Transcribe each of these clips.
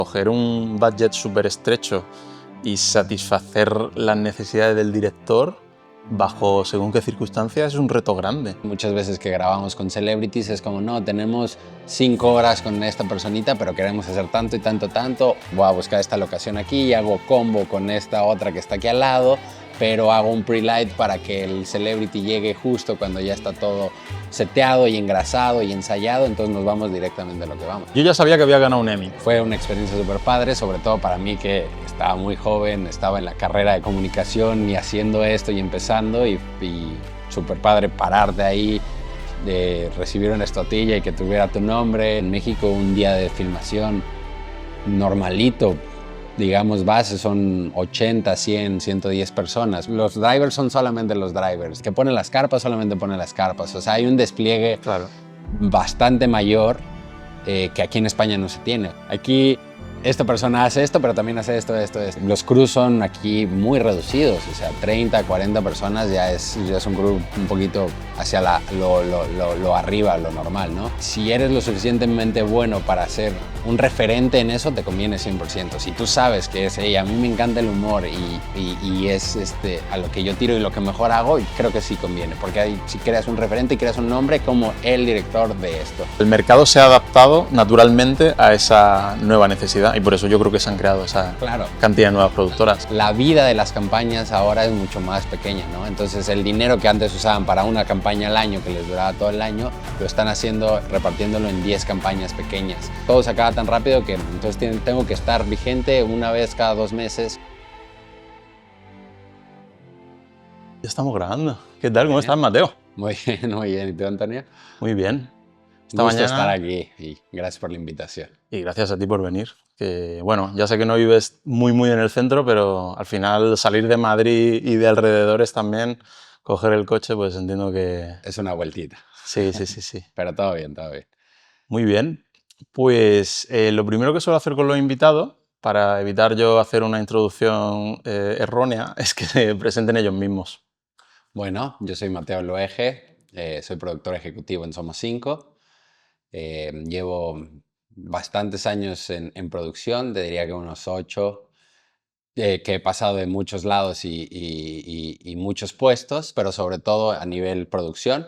Coger un budget súper estrecho y satisfacer las necesidades del director bajo según qué circunstancias es un reto grande. Muchas veces que grabamos con celebrities es como, no, tenemos 5 horas con esta personita, pero queremos hacer tanto y tanto, voy a buscar esta locación aquí y hago combo con esta otra que está aquí al lado, pero hago un pre-light para que el celebrity llegue justo cuando ya está todo seteado y engrasado y ensayado, entonces nos vamos directamente a lo que vamos. Yo ya sabía que había ganado un Emmy. Fue una experiencia súper padre, sobre todo para mí que estaba muy joven, estaba en la carrera de comunicación y haciendo esto y empezando y súper padre parar de ahí, de recibir una estotilla y que tuviera tu nombre. En México un día de filmación normalito, digamos base, son 80, 100, 110 personas. Los drivers son solamente los drivers. Que ponen las carpas, solamente ponen las carpas. O sea, hay un despliegue bastante mayor que aquí en España no se tiene. Aquí esta persona hace esto, pero también hace esto. Los crews son aquí muy reducidos, o sea, 30, 40 personas ya es un crew un poquito hacia lo arriba, lo normal, ¿no? Si eres lo suficientemente bueno para ser un referente en eso, te conviene 100%. Si tú sabes que es, hey, a mí me encanta el humor y es a lo que yo tiro y lo que mejor hago, creo que sí conviene, porque si creas un referente y creas un nombre como el director de esto. El mercado se ha adaptado naturalmente a esa nueva necesidad y por eso yo creo que se han creado esa cantidad de nuevas productoras. La vida de las campañas ahora es mucho más pequeña, ¿no? Entonces el dinero que antes usaban para una campaña al año, que les duraba todo el año, lo están haciendo repartiéndolo en 10 campañas pequeñas. Todo se acaba tan rápido que entonces tengo que estar vigente una vez cada 2 meses. Ya estamos grabando. ¿Qué tal? ¿Cómo estás, Mateo? Muy bien, muy bien. ¿Y tú, Antonio? Muy bien. Esta mañana estar aquí y gracias por la invitación. Y gracias a ti por venir. Que, bueno, ya sé que no vives muy en el centro, pero al final salir de Madrid y de alrededores también, coger el coche, pues entiendo que... Es una vueltita. Sí. Pero todo bien, todo bien. Muy bien. Pues lo primero que suelo hacer con los invitados, para evitar yo hacer una introducción errónea, es que se presenten ellos mismos. Bueno, yo soy Mateo Loeje, soy productor ejecutivo en Somos 5. Llevo bastantes años en producción, te diría que unos 8, que he pasado de muchos lados y muchos puestos, pero sobre todo a nivel producción.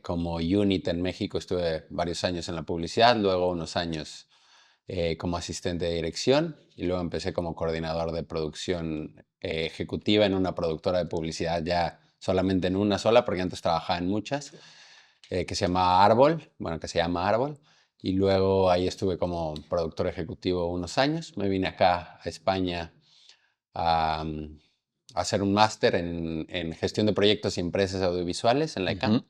Como unit en México estuve varios años en la publicidad, luego unos años como asistente de dirección y luego empecé como coordinador de producción ejecutiva en una productora de publicidad, ya solamente en una sola, porque antes trabajaba en muchas, que se llama Árbol, que se llama Árbol, y luego ahí estuve como productor ejecutivo unos años. Me vine acá a España a hacer un máster en gestión de proyectos y empresas audiovisuales en la ICANN.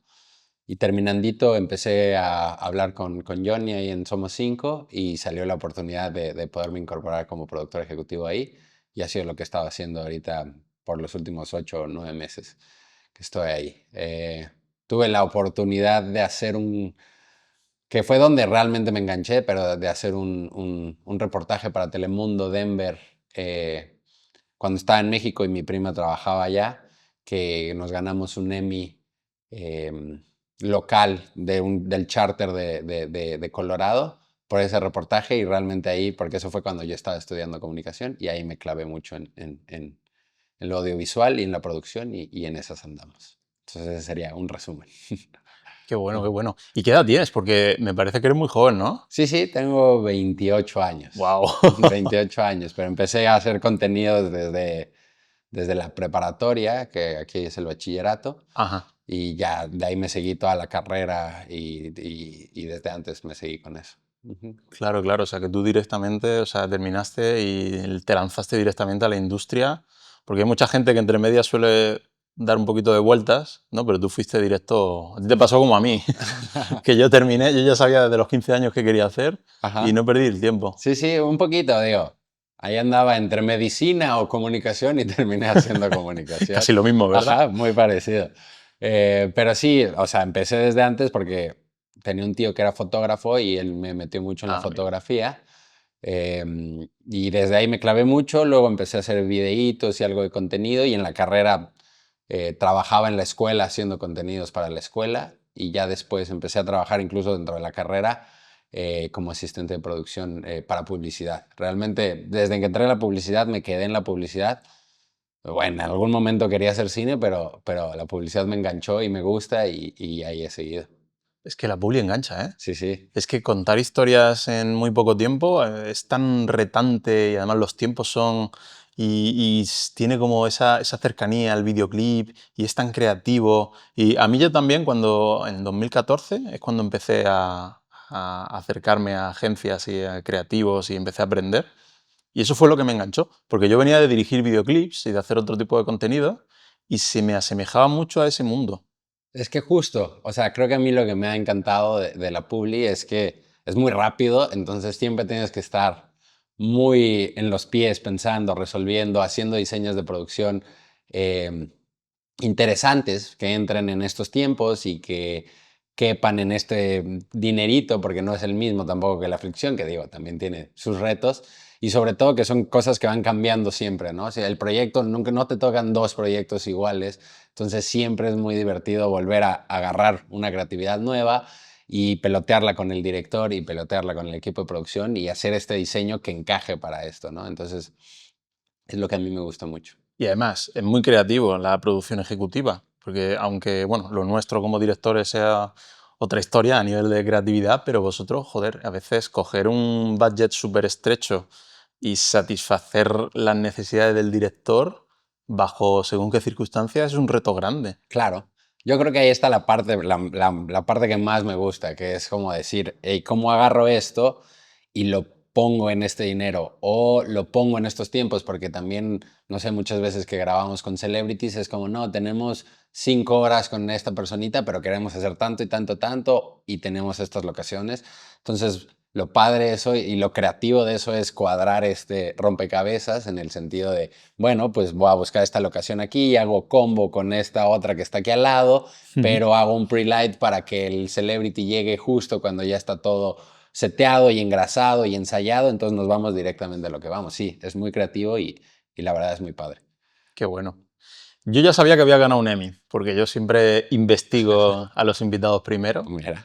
Y terminandito empecé a hablar con Johnny ahí en Somos 5 y salió la oportunidad de poderme incorporar como productor ejecutivo ahí. Y ha sido lo que he estado haciendo ahorita por los últimos 8 o 9 meses que estoy ahí. Tuve la oportunidad de hacer que fue donde realmente me enganché, pero de hacer un reportaje para Telemundo Denver cuando estaba en México y mi prima trabajaba allá, que nos ganamos un Emmy local del charter de Colorado por ese reportaje, y realmente ahí, porque eso fue cuando yo estaba estudiando comunicación y ahí me clavé mucho en lo audiovisual y en la producción y en esas andamos. Entonces ese sería un resumen. Qué bueno, qué bueno. ¿Y qué edad tienes? Porque me parece que eres muy joven, ¿no? Sí, tengo 28 años. ¡Wow! 28 años, pero empecé a hacer contenidos desde la preparatoria, que aquí es el bachillerato. Ajá. Y ya de ahí me seguí toda la carrera y desde antes me seguí con eso. Claro, o sea, que tú directamente, o sea, terminaste y te lanzaste directamente a la industria, porque hay mucha gente que entre medias suele dar un poquito de vueltas, ¿no? Pero tú fuiste directo, a ti te pasó como a mí, que yo terminé, yo ya sabía desde los 15 años qué quería hacer y no perdí el tiempo. Sí, un poquito, digo. Ahí andaba entre medicina o comunicación y terminé haciendo comunicación. Casi lo mismo, ¿verdad? Ajá, muy parecido. Pero sí, o sea, empecé desde antes porque tenía un tío que era fotógrafo y él me metió mucho en la fotografía. Y desde ahí me clavé mucho, luego empecé a hacer videitos y algo de contenido, y en la carrera trabajaba en la escuela haciendo contenidos para la escuela, y ya después empecé a trabajar incluso dentro de la carrera como asistente de producción para publicidad. Realmente, desde que entré en la publicidad, me quedé en la publicidad. Bueno, en algún momento quería hacer cine, pero la publicidad me enganchó y me gusta y ahí he seguido. Es que la publi engancha, ¿eh? Sí, sí, Es que contar historias en muy poco tiempo es tan retante y además los tiempos son... tiene como esa cercanía al videoclip y es tan creativo. Y a mí yo también cuando en 2014 es cuando empecé a acercarme a agencias y a creativos y empecé a aprender. Y eso fue lo que me enganchó, porque yo venía de dirigir videoclips y de hacer otro tipo de contenido y se me asemejaba mucho a ese mundo. es que justo, o sea, creo que a mí lo que me ha encantado de la publi es que es muy rápido, entonces siempre tienes que estar muy en los pies pensando, resolviendo, haciendo diseños de producción eh, interesantes que entren en estos tiempos y que quepan en este dinerito, porque no es el mismo tampoco que la fricción, que digo, también tiene sus retos, y sobre todo que son cosas que van cambiando siempre, ¿no? O sea, el proyecto, nunca, no te tocan dos proyectos iguales, entonces siempre es muy divertido volver a agarrar una creatividad nueva y pelotearla con el director y pelotearla con el equipo de producción y hacer este diseño que encaje para esto, ¿no? Entonces, es lo que a mí me gusta mucho. Y además, es muy creativo la producción ejecutiva, porque aunque, bueno, lo nuestro como directores sea otra historia a nivel de creatividad, pero vosotros, joder, a veces coger un budget súper estrecho y satisfacer las necesidades del director bajo según qué circunstancias es un reto grande. Claro, yo creo que ahí está la parte, la parte que más me gusta, que es como decir, hey, ¿cómo agarro esto y lo pongo en este dinero? O lo pongo en estos tiempos, porque también, no sé, muchas veces que grabamos con celebrities es como, no, tenemos 5 horas con esta personita, pero queremos hacer tanto y tanto, tanto, y tenemos estas locaciones. Entonces, lo padre de eso y lo creativo de eso es cuadrar este rompecabezas en el sentido de bueno, pues voy a buscar esta locación aquí y hago combo con esta otra que está aquí al lado, pero hago un pre-light para que el celebrity llegue justo cuando ya está todo seteado y engrasado y ensayado, entonces nos vamos directamente a lo que vamos. Sí, es muy creativo y la verdad es muy padre. Qué bueno. Yo ya sabía que había ganado un Emmy, porque yo siempre investigo a los invitados primero. Mira,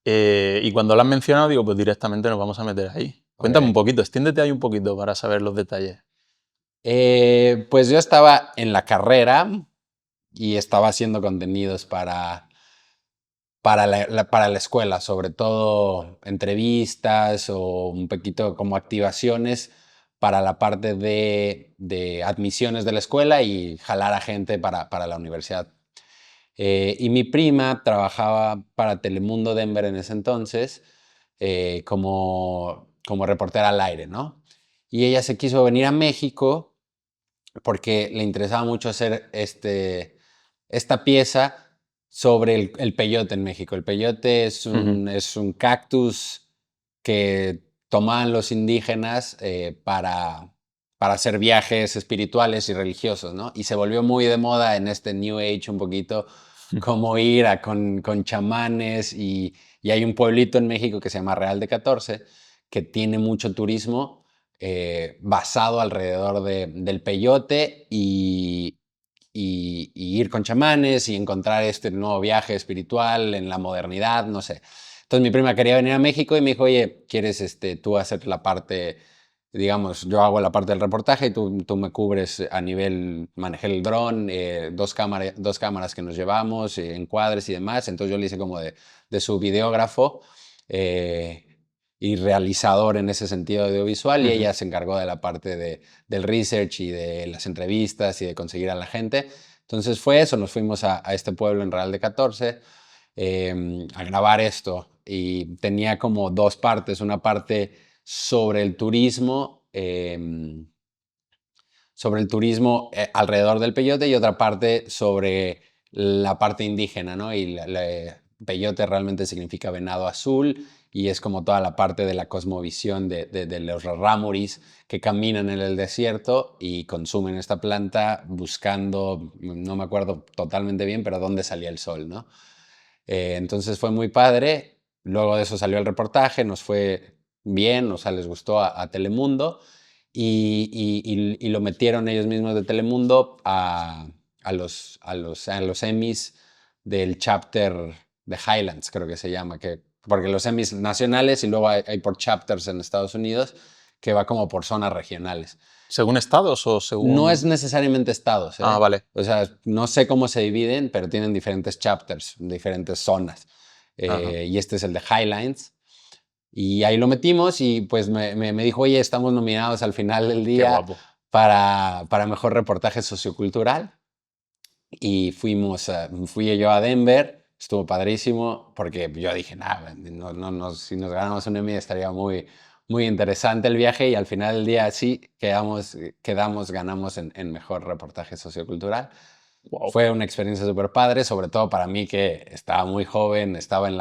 Y cuando lo has mencionado, digo, pues directamente nos vamos a meter ahí. Cuéntame un ok. poquito, extiéndete ahí un poquito para saber los detalles. Pues yo estaba en la carrera y estaba haciendo contenidos para la escuela, sobre todo entrevistas o un poquito como activaciones para la parte de admisiones de la escuela y jalar a gente para la universidad. Y mi prima trabajaba para Telemundo Denver en ese entonces como reportera al aire, ¿no? Y ella se quiso venir a México porque le interesaba mucho hacer esta pieza sobre el peyote en México. El peyote Ujú. es un cactus que tomaban los indígenas para hacer viajes espirituales y religiosos, ¿no? Y se volvió muy de moda en este New Age un poquito, como ir con chamanes y hay un pueblito en México que se llama Real de 14 que tiene mucho turismo basado alrededor del peyote y ir con chamanes y encontrar este nuevo viaje espiritual en la modernidad, no sé. Entonces mi prima quería venir a México y me dijo, oye, ¿quieres tú hacer la parte, digamos, yo hago la parte del reportaje y tú me cubres a nivel, manejé el dron, dos cámaras que nos llevamos, encuadres y demás. Entonces yo le hice como de su videógrafo. eh, y realizador en ese sentido audiovisual y Ujú. ella se encargó de la parte del research y de las entrevistas y de conseguir a la gente. Entonces fue eso, nos fuimos a este pueblo en Real de 14 a grabar esto y tenía como dos partes, una parte sobre el turismo alrededor del peyote y otra parte sobre la parte indígena, ¿no? Y peyote realmente significa venado azul y es como toda la parte de la cosmovisión de los rarámuris que caminan en el desierto y consumen esta planta buscando, no me acuerdo totalmente bien, pero dónde salía el sol, ¿no? Entonces fue muy padre. Luego de eso salió el reportaje, nos fue bien, o sea, les gustó a Telemundo y lo metieron ellos mismos de Telemundo a los Emmys del chapter de Highlands, creo que se llama, que porque los Emmys nacionales y luego hay por chapters en Estados Unidos que va como por zonas regionales. ¿Según estados o según...? No es necesariamente estados, ¿eh? Ah, vale. O sea, no sé cómo se dividen, pero tienen diferentes chapters, diferentes zonas. Ajá. Y este es el de Highlines. Y ahí lo metimos y pues me dijo, oye, estamos nominados al final del Qué día guapo. para mejor reportaje sociocultural. Y fui yo a Denver, estuvo padrísimo, porque yo dije, nada, si nos ganamos un Emmy estaría muy interesante el viaje y al final del día sí ganamos en mejor reportaje sociocultural. Wow. Fue una experiencia súper padre, sobre todo para mí que estaba muy joven, estaba en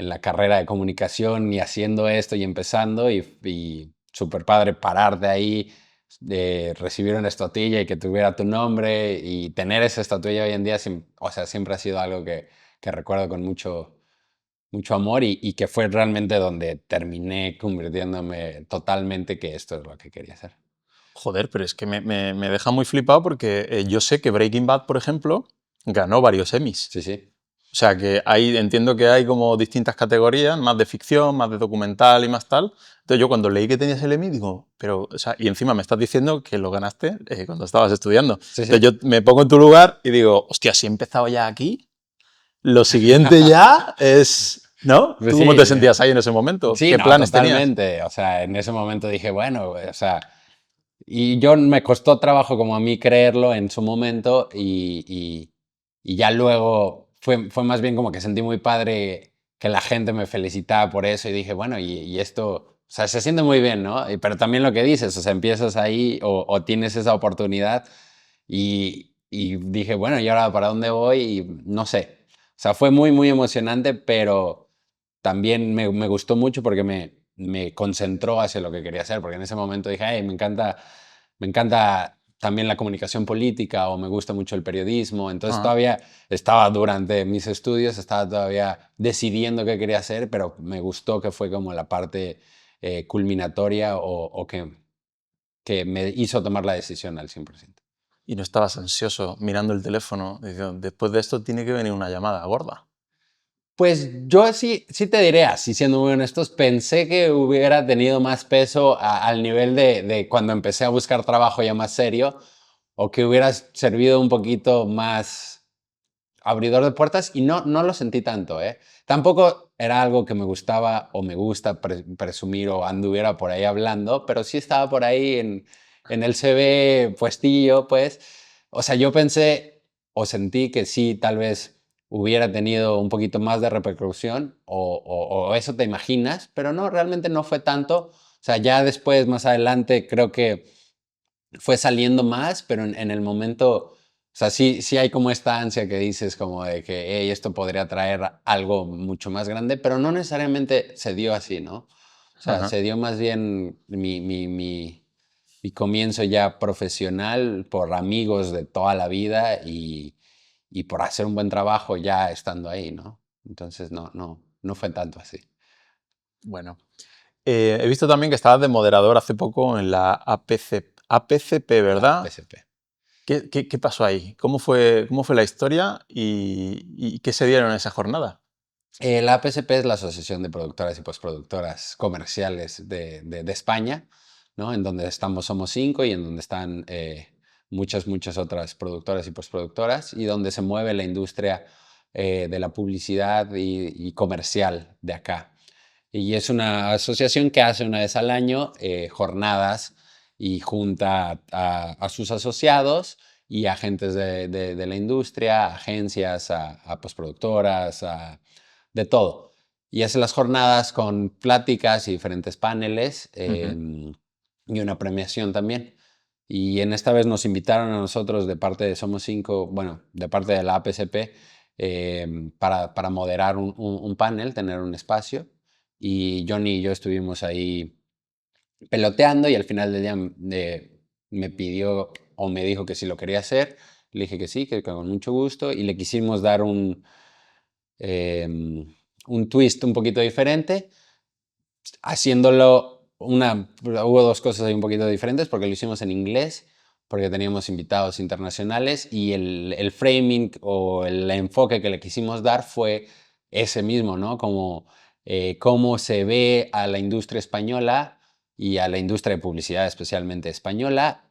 la carrera de comunicación y haciendo esto y empezando y súper padre parar de ahí, de recibir una estatuilla y que tuviera tu nombre y tener esa estatuilla hoy en día, o sea, siempre ha sido algo que recuerdo con mucho amor y que fue realmente donde terminé convirtiéndome totalmente que esto es lo que quería hacer. Joder, pero es que me deja muy flipado porque yo sé que Breaking Bad, por ejemplo, ganó varios Emmys. Sí, sí. O sea, que entiendo que hay como distintas categorías, más de ficción, más de documental y más tal. Entonces yo cuando leí que tenías el Emmy digo, pero, o sea, y encima me estás diciendo que lo ganaste cuando estabas estudiando. Sí, Entonces sí. yo me pongo en tu lugar y digo, hostia, si he empezado ya aquí, lo siguiente ya es, ¿no? Pues ¿Tú sí, cómo te sentías ahí en ese momento? sí, ¿Qué no, planes tenías? totalmente. O sea, en ese momento dije, bueno, o sea, y yo me costó trabajo como a mí creerlo en su momento y ya luego fue más bien como que sentí muy padre que la gente me felicitaba por eso y dije, bueno, y esto, o sea, se siente muy bien, ¿no? Pero también lo que dices, o sea, empiezas ahí o tienes esa oportunidad y dije, bueno, ¿y ahora para dónde voy? Y no sé. O sea, fue muy emocionante, pero también me gustó mucho porque me concentró hacia lo que quería hacer, porque en ese momento dije, hey, me encanta también la comunicación política o me gusta mucho el periodismo, entonces Ajá. todavía estaba durante mis estudios, estaba todavía decidiendo qué quería hacer, pero me gustó que fue como la parte culminatoria o que me hizo tomar la decisión al 100%. Y no estabas ansioso mirando el teléfono, diciendo, después de esto tiene que venir una llamada gorda. Pues yo sí te diré, así siendo muy honestos, pensé que hubiera tenido más peso al nivel de cuando empecé a buscar trabajo ya más serio, o que hubiera servido un poquito más abridor de puertas, y no lo sentí tanto, ¿eh? Tampoco era algo que me gustaba o me gusta presumir o anduviera por ahí hablando, pero sí estaba por ahí en el CV puestillo, pues. O sea, yo pensé o sentí que sí, tal vez hubiera tenido un poquito más de repercusión o eso te imaginas, pero no, realmente no fue tanto. O sea, ya después, más adelante, creo que fue saliendo más, pero en el momento, o sea, sí hay como esta ansia que dices como de que hey, esto podría traer algo mucho más grande, pero no necesariamente se dio así, ¿no? O sea, Ajá. se dio más bien mi comienzo ya profesional por amigos de toda la vida y por hacer un buen trabajo ya estando ahí, ¿no? Entonces no fue tanto así. Bueno. He visto también que estabas de moderador hace poco en la APCP, La ¿verdad? PSP. ¿Qué pasó ahí? ¿Cómo fue la historia y qué se dieron en esa jornada? La APSP es la Asociación de Productoras y Postproductoras Comerciales de España, ¿no? En donde somos 5 y en donde están muchas otras productoras y postproductoras y donde se mueve la industria de la publicidad y comercial de acá. Y es una asociación que hace una vez al año jornadas y junta a sus asociados y agentes de la industria, agencias, a postproductoras, de todo. Y hace las jornadas con pláticas y diferentes paneles Ujú. y una premiación también. Y en esta vez nos invitaron a nosotros de parte de Somos Cinco, bueno, de parte de la APCP, para moderar un panel, tener un espacio. Y Johnny y yo estuvimos ahí peloteando y al final del día me pidió o me dijo que si lo quería hacer. Le dije que sí, que con mucho gusto y le quisimos dar un twist un poquito diferente, haciéndolo hubo dos cosas ahí un poquito diferentes porque lo hicimos en inglés, porque teníamos invitados internacionales y el framing o el enfoque que le quisimos dar fue ese mismo, ¿no? Como cómo se ve a la industria española y a la industria de publicidad especialmente española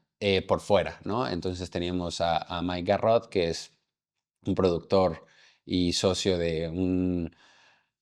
por fuera, ¿no? Entonces teníamos a Mike Garrod, que es un productor y socio de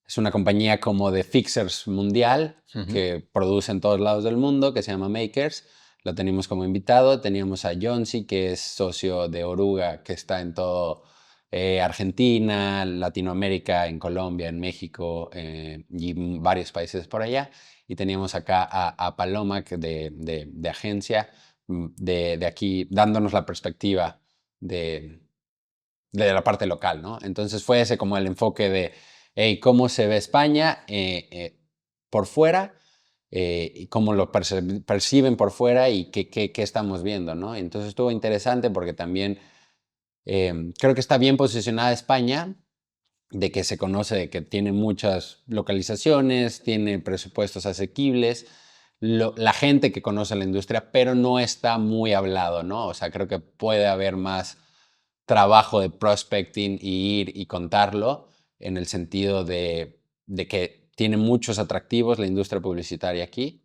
es una compañía como de fixers mundial Ujú. que produce en todos lados del mundo, que se llama Makers. Lo teníamos como invitado. Teníamos a Jonsi, que es socio de Oruga, que está en todo Argentina, Latinoamérica, en Colombia, en México y varios países por allá. Y teníamos acá a Paloma, que de agencia, de aquí, dándonos la perspectiva de, de la parte local, ¿no? Entonces fue ese como el enfoque de, hey, cómo se ve España por fuera y cómo lo perciben por fuera y qué estamos viendo, ¿no? Entonces estuvo interesante porque también creo que está bien posicionada España, de que se conoce de que tiene muchas localizaciones, tiene presupuestos asequibles, la gente que conoce la industria, pero no está muy hablado, ¿no? O sea, creo que puede haber más trabajo de prospecting y ir y contarlo en el sentido de que tiene muchos atractivos la industria publicitaria aquí,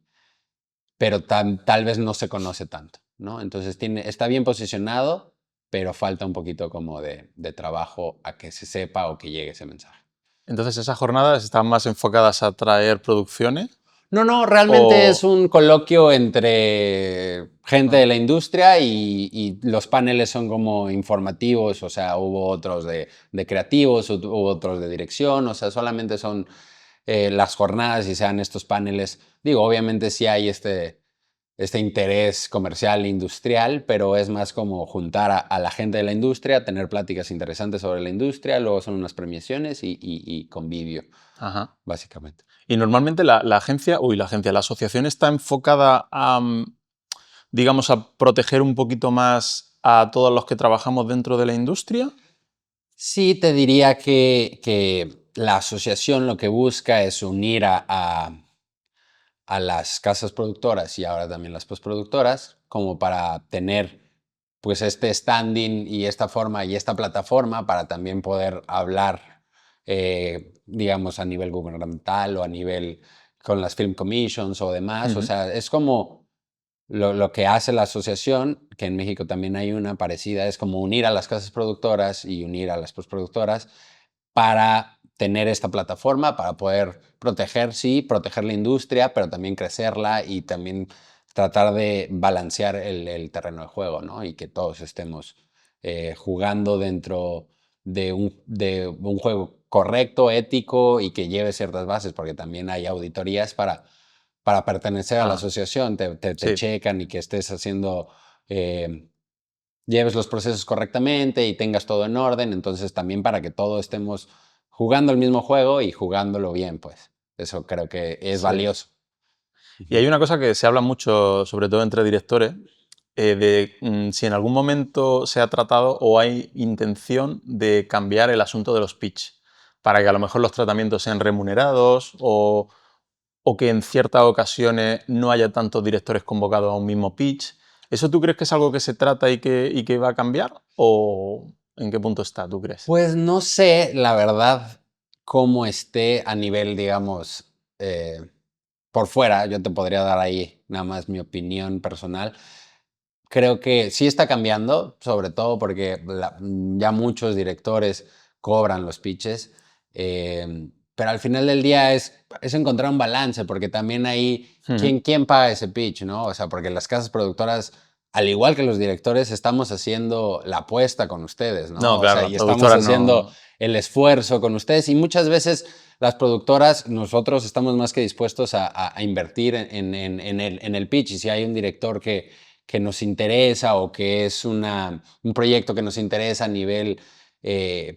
pero tal vez no se conoce tanto, ¿no? Entonces está bien posicionado, pero falta un poquito como de trabajo a que se sepa o que llegue ese mensaje. Entonces, ¿esas jornadas están más enfocadas a traer producciones No, no, realmente es o...? un coloquio entre gente de Ah, la industria y los paneles son como informativos, o sea, hubo otros de creativos, hubo otros de dirección, o sea, solamente son las jornadas y sean estos paneles. Digo, obviamente sí hay este interés comercial e industrial, pero es más como juntar a la gente de la industria, tener pláticas interesantes sobre la industria, luego son unas premiaciones y convivio, ajá. básicamente. Y normalmente la asociación está enfocada a, digamos, a proteger un poquito más a todos los que trabajamos dentro de la industria. Sí, te diría que la asociación lo que busca es unir a las casas productoras y ahora también las postproductoras, como para tener pues este standing y esta forma y esta plataforma para también poder hablar, digamos, a nivel gubernamental o a nivel con las film commissions o demás. O Ujú. sea, es como lo que hace la asociación, que en México también hay una parecida, es como unir a las casas productoras y unir a las postproductoras para tener esta plataforma, para poder proteger, sí, proteger la industria, pero también crecerla y también tratar de balancear el terreno de juego, ¿no? Y que todos estemos jugando dentro de un juego correcto, ético y que lleve ciertas bases, porque también hay auditorías para pertenecer a la Ah, asociación, te sí. checan y que estés haciendo, lleves los procesos correctamente y tengas todo en orden, entonces también para que todos estemos jugando el mismo juego y jugándolo bien, pues eso creo que es Sí. valioso. Y hay una cosa que se habla mucho, sobre todo entre directores, de si en algún momento se ha tratado o hay intención de cambiar el asunto de los pitch, para que a lo mejor los tratamientos sean remunerados o que en ciertas ocasiones no haya tantos directores convocados a un mismo pitch. ¿Eso tú crees que es algo que se trata y que va a cambiar? ¿O en qué punto está, tú crees? Pues no sé, la verdad, cómo esté a nivel, digamos, por fuera, yo te podría dar ahí nada más mi opinión personal. Creo que sí está cambiando, sobre todo porque ya muchos directores cobran los pitches, pero al final del día es encontrar un balance, porque también ahí, Ujú. ¿quién paga ese pitch, no? O sea, porque las casas productoras, al igual que los directores, estamos haciendo la apuesta con ustedes, ¿no? No, O claro, sea, las y estamos productoras haciendo no... el esfuerzo con ustedes y muchas veces las productoras, nosotros estamos más que dispuestos a invertir en el pitch y si hay un director que nos interesa o que es un proyecto que nos interesa a nivel,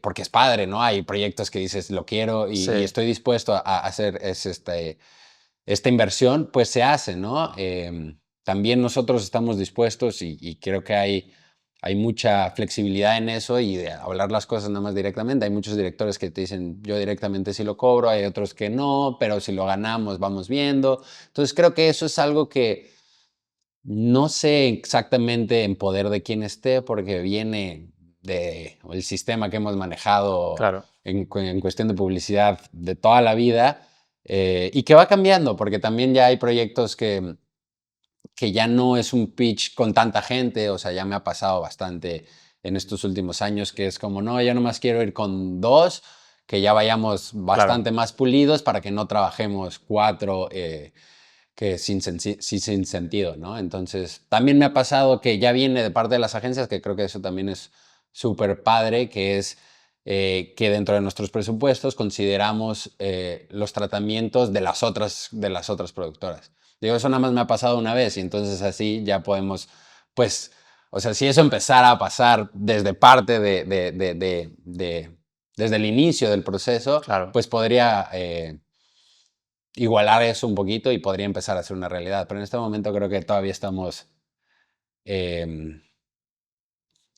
porque es padre, ¿no? Hay proyectos que dices, lo quiero y Sí. estoy dispuesto a hacer esta inversión, pues se hace, ¿no? También nosotros estamos dispuestos y creo que hay mucha flexibilidad en eso y de hablar las cosas nada más directamente. Hay muchos directores que te dicen, yo directamente sí lo cobro, hay otros que no, pero si lo ganamos vamos viendo. Entonces creo que eso es algo que no sé exactamente en poder de quién esté, porque viene o el sistema que hemos manejado Claro, en cuestión de publicidad de toda la vida, y que va cambiando, porque también ya hay proyectos que ya no es un pitch con tanta gente, o sea, ya me ha pasado bastante en estos últimos años, que es como, no, yo nomás quiero ir con 2, que ya vayamos claro. bastante más pulidos para que no trabajemos 4 que sin sentido, ¿no? Entonces, también me ha pasado que ya viene de parte de las agencias, que creo que eso también es súper padre, que es que dentro de nuestros presupuestos consideramos los tratamientos de las otras productoras. Digo, eso nada más me ha pasado una vez y entonces así ya podemos, pues, o sea, si eso empezara a pasar desde parte desde el inicio del proceso, Claro. pues podría igualar eso un poquito y podría empezar a ser una realidad. Pero en este momento creo que todavía estamos em,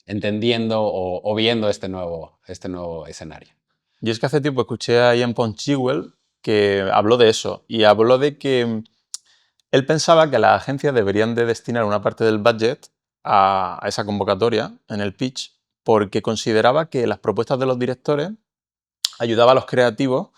entendiendo o viendo este nuevo escenario. Y es que hace tiempo escuché a Ian Ponchewell que habló de eso y habló de que él pensaba que las agencias deberían de destinar una parte del budget a esa convocatoria en el pitch porque consideraba que las propuestas de los directores ayudaban a los creativos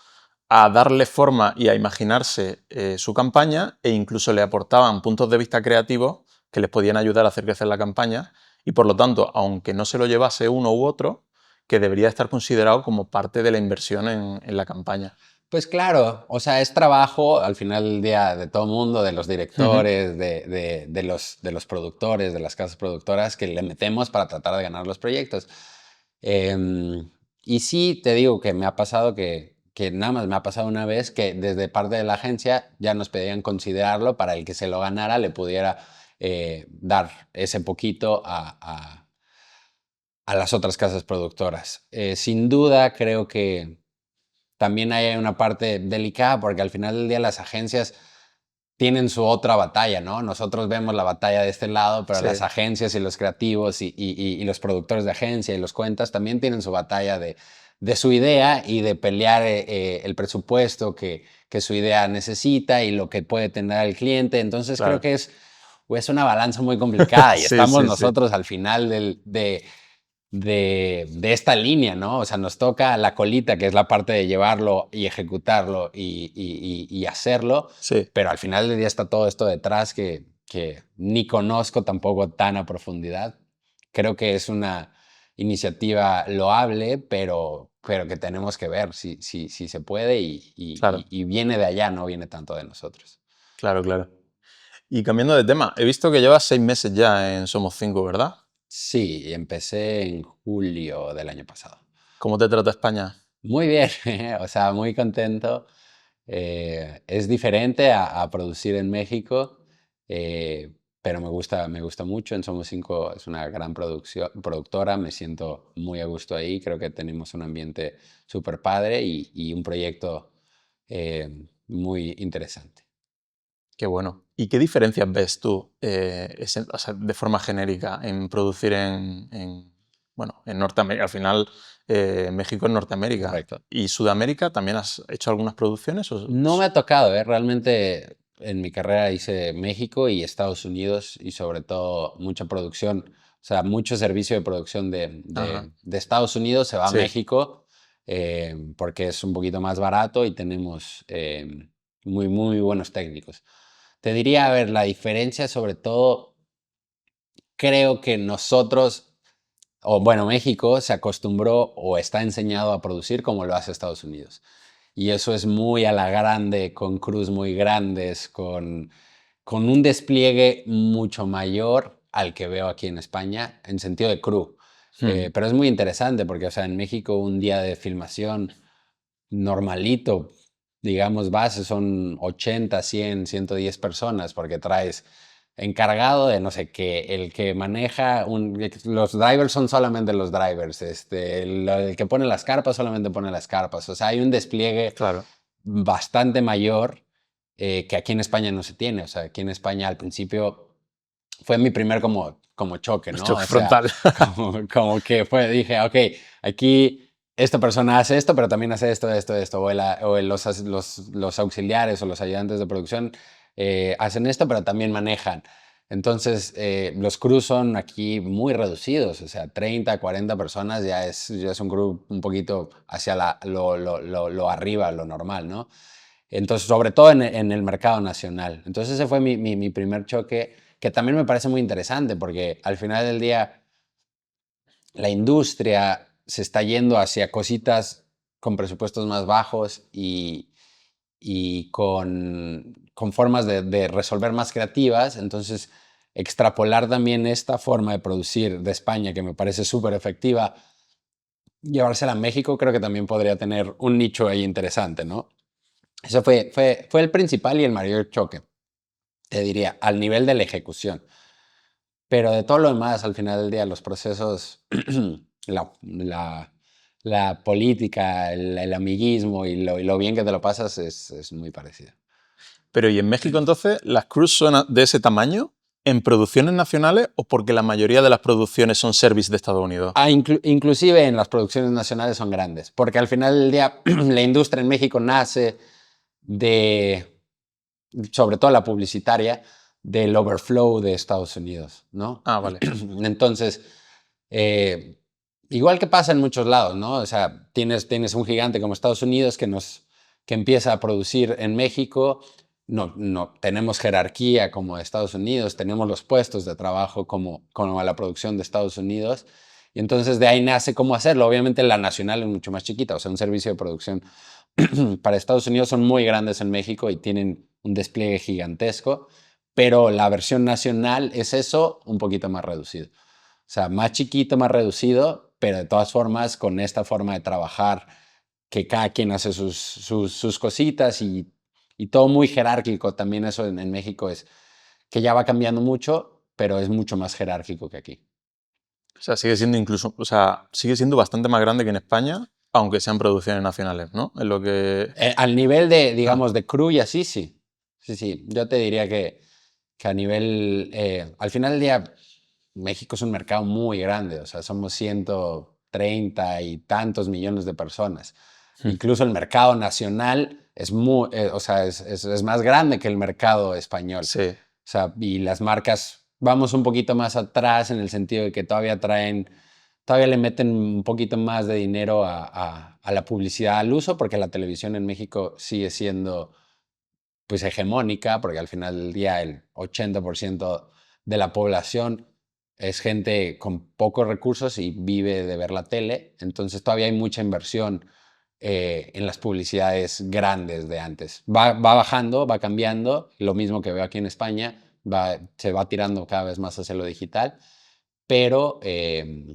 a darle forma y a imaginarse su campaña e incluso le aportaban puntos de vista creativos que les podían ayudar a hacer crecer la campaña y por lo tanto, aunque no se lo llevase uno u otro, que debería estar considerado como parte de la inversión en la campaña. Pues claro, o sea, es trabajo al final del día de todo el mundo, de los Ujú. directores, de los productores, de las casas productoras que le metemos para tratar de ganar los proyectos. Y sí, te digo que me ha pasado que nada más me ha pasado una vez que desde parte de la agencia ya nos pedían considerarlo para el que se lo ganara le pudiera dar ese poquito a las otras casas productoras. Sin duda, creo que también hay una parte delicada porque al final del día las agencias tienen su otra batalla, ¿no? Nosotros vemos la batalla de este lado, pero Sí, las agencias y los creativos y los productores de agencia y los cuentas también tienen su batalla de su idea y de pelear el presupuesto que su idea necesita y lo que puede tener el cliente. Entonces creo claro. que es una balanza muy complicada y Sí, estamos sí, sí. nosotros al final de esta línea, ¿no? O sea, nos toca la colita, que es la parte de llevarlo y ejecutarlo y hacerlo, Sí, pero al final del día está todo esto detrás que ni conozco tampoco tan a profundidad. Creo que es una iniciativa loable, pero que tenemos que ver si se puede claro, y viene de allá, no viene tanto de nosotros. claro, claro. Y cambiando de tema, he visto que llevas 6 meses ya en Somos 5, ¿verdad? Sí, empecé en julio del año pasado. ¿Cómo te trata España? Muy bien, o sea, muy contento. Es diferente a producir en México, pero me gusta mucho. En Somos 5 es una gran productora, me siento muy a gusto ahí. Creo que tenemos un ambiente súper padre y un proyecto muy interesante. Qué bueno. ¿Y qué diferencias ves tú, o sea, de forma genérica, en producir bueno, en Norteamérica? Al final, México es Norteamérica. Correcto. ¿Y Sudamérica también has hecho algunas producciones? No me ha tocado, ¿eh? Realmente en mi carrera hice México y Estados Unidos y sobre todo mucha producción, o sea, mucho servicio de producción Ajá. de Estados Unidos se va a Sí, México porque es un poquito más barato y tenemos muy buenos técnicos. Te diría, a ver, la diferencia sobre todo, creo que nosotros, o bueno, México se acostumbró o está enseñado a producir como lo hace Estados Unidos. Y eso es muy a la grande, con crews muy grandes, con un despliegue mucho mayor al que veo aquí en España, en sentido de crew. mm, Pero es muy interesante porque, o sea, en México un día de filmación normalito, digamos, base, son 80, 100, 110 personas, porque traes encargado de no sé qué, el que maneja, los drivers son solamente los drivers, el que pone las carpas solamente pone las carpas, o sea, hay un despliegue claro. bastante mayor que aquí en España no se tiene, o sea, aquí en España al principio fue mi primer como choque, ¿no? Choque O sea, frontal. como que dije, ok, aquí esta persona hace esto, pero también hace esto, los auxiliares o los ayudantes de producción hacen esto, pero también manejan. Entonces, los crews son aquí muy reducidos, o sea, 30, 40 personas ya es un crew un poquito hacia lo arriba, lo normal, ¿no? Entonces, sobre todo en el mercado nacional. Entonces, ese fue mi primer choque, que también me parece muy interesante, porque al final del día la industria se está yendo hacia cositas con presupuestos más bajos y con formas de resolver más creativas. Entonces, extrapolar también esta forma de producir de España, que me parece súper efectiva, llevársela a México, creo que también podría tener un nicho ahí interesante, ¿no? Eso fue el principal y el mayor choque, te diría, al nivel de la ejecución. Pero de todo lo demás, al final del día, los procesos, la, la- la política, el amiguismo y lo bien que te lo pasas es muy parecido. Pero ¿y en México entonces las crews son de ese tamaño en producciones nacionales o porque la mayoría de las producciones son service de Estados Unidos? Inclusive en las producciones nacionales son grandes, porque al final del día la industria en México nace de, sobre todo la publicitaria, del overflow de Estados Unidos, ¿no? Ah, vale. Entonces, eh, igual que pasa en muchos lados, ¿no? O sea, tienes un gigante como Estados Unidos que empieza a producir en México. No tenemos jerarquía como Estados Unidos, tenemos los puestos de trabajo como a la producción de Estados Unidos. Y entonces de ahí nace cómo hacerlo. Obviamente la nacional es mucho más chiquita, o sea, un servicio de producción para Estados Unidos son muy grandes en México y tienen un despliegue gigantesco, pero la versión nacional es eso un poquito más reducido. O sea, más chiquito, más reducido, pero de todas formas con esta forma de trabajar, que cada quien hace sus cositas y todo muy jerárquico. También eso en México es que ya va cambiando mucho, pero es mucho más jerárquico que aquí. O sea, sigue siendo incluso, o sea, sigue siendo bastante más grande que en España, aunque sean producciones nacionales, ¿no? Es lo que... Al nivel de, Ah, digamos, de crew y así, sí. Sí, sí. Yo te diría que a nivel, al final del día, México es un mercado muy grande, o sea, somos 130 y tantos millones de personas. hmm, Incluso el mercado nacional es muy, o sea, es más grande que el mercado español. sí. O sea, y las marcas, vamos un poquito más atrás en el sentido de que todavía le meten un poquito más de dinero a la publicidad al uso, porque la televisión en México sigue siendo pues hegemónica, porque al final del día el 80% de la población es gente con pocos recursos y vive de ver la tele, entonces todavía hay mucha inversión en las publicidades grandes de antes. Va bajando, va cambiando, lo mismo que veo aquí en España, se va tirando cada vez más hacia lo digital, pero, eh,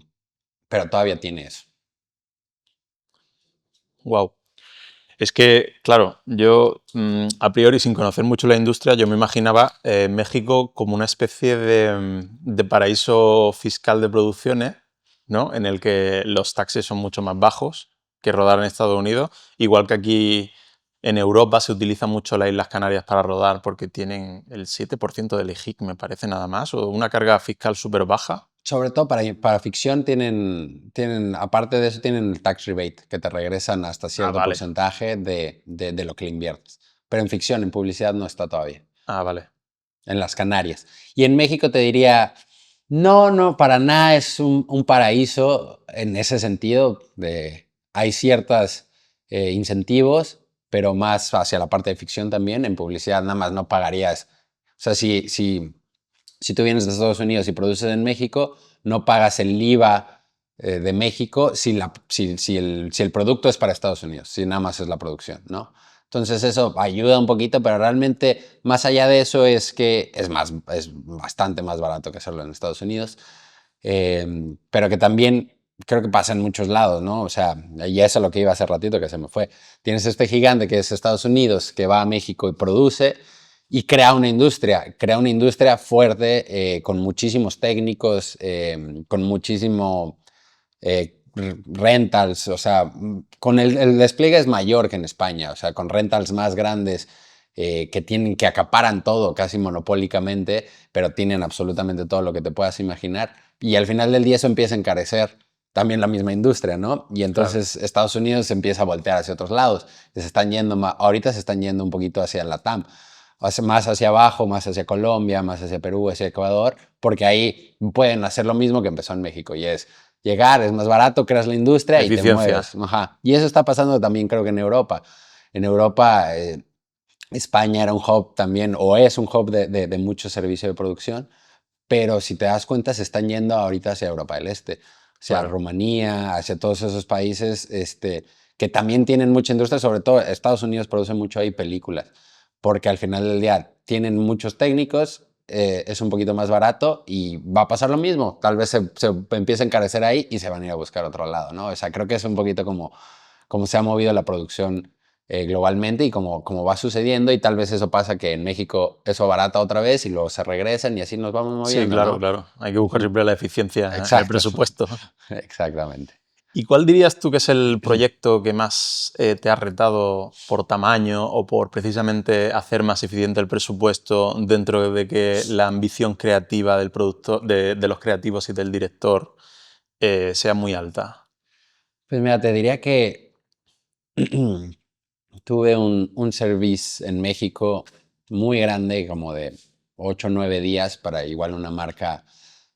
pero todavía tiene eso. Wow. Es que, claro, yo a priori, sin conocer mucho la industria, yo me imaginaba México como una especie de paraíso fiscal de producciones, ¿no? En el que los taxes son mucho más bajos que rodar en Estados Unidos, igual que aquí en Europa se utiliza mucho las Islas Canarias para rodar porque tienen el 7% del IGIC, me parece nada más, o una carga fiscal súper baja. Sobre todo para ficción aparte de eso, tienen el tax rebate, que te regresan hasta Ah, cierto vale. porcentaje de lo que le inviertes. Pero en ficción, en publicidad no está todavía, Ah, vale. en las Canarias. Y en México te diría, no, para nada es un paraíso en ese sentido. Hay ciertos incentivos, pero más hacia la parte de ficción también. En publicidad nada más no pagarías. O sea, si tú vienes de Estados Unidos y produces en México, no pagas el IVA de México si el producto es para Estados Unidos, si nada más es la producción, ¿no? Entonces eso ayuda un poquito, pero realmente más allá de eso es que es bastante más barato que hacerlo en Estados Unidos, pero que también creo que pasa en muchos lados, ¿no? O sea, y eso es lo que iba hace ratito que se me fue. Tienes este gigante que es Estados Unidos, que va a México y produce, y crea una industria fuerte, con muchísimos técnicos, con muchísimo rentals, o sea, con el despliegue es mayor que en España, o sea, con rentals más grandes que acaparan todo casi monopólicamente, pero tienen absolutamente todo lo que te puedas imaginar. Y al final del día eso empieza a encarecer también la misma industria, ¿no? Y Claro. entonces Estados Unidos se empieza a voltear hacia otros lados. Ahorita se están yendo un poquito hacia la TAM, más hacia abajo, más hacia Colombia, más hacia Perú, hacia Ecuador, porque ahí pueden hacer lo mismo que empezó en México y es llegar, es más barato, creas la industria y te Eficiencia. mueves. Ajá. Y eso está pasando también creo que en Europa. En Europa, España era un hub también, o es un hub de mucho servicio de producción, pero si te das cuenta se están yendo ahorita hacia Europa del Este, hacia Claro. Rumanía, hacia todos esos países que también tienen mucha industria, sobre todo Estados Unidos produce mucho ahí películas, porque al final del día tienen muchos técnicos, es un poquito más barato y va a pasar lo mismo, tal vez se empiece a encarecer ahí y se van a ir a buscar otro lado, ¿no? O sea, creo que es un poquito como se ha movido la producción globalmente y como va sucediendo y tal vez eso pasa que en México eso barata otra vez y luego se regresan y así nos vamos Sí, moviendo, claro, ¿no? claro. Hay que buscar siempre la eficiencia en el Exacto, presupuesto. exactamente. ¿Y cuál dirías tú que es el proyecto que más te ha retado por tamaño o por precisamente hacer más eficiente el presupuesto dentro de que la ambición creativa del productor, de los creativos y del director sea muy alta? Pues mira, te diría que tuve un service en México muy grande, como de 8 o 9 días para igual una marca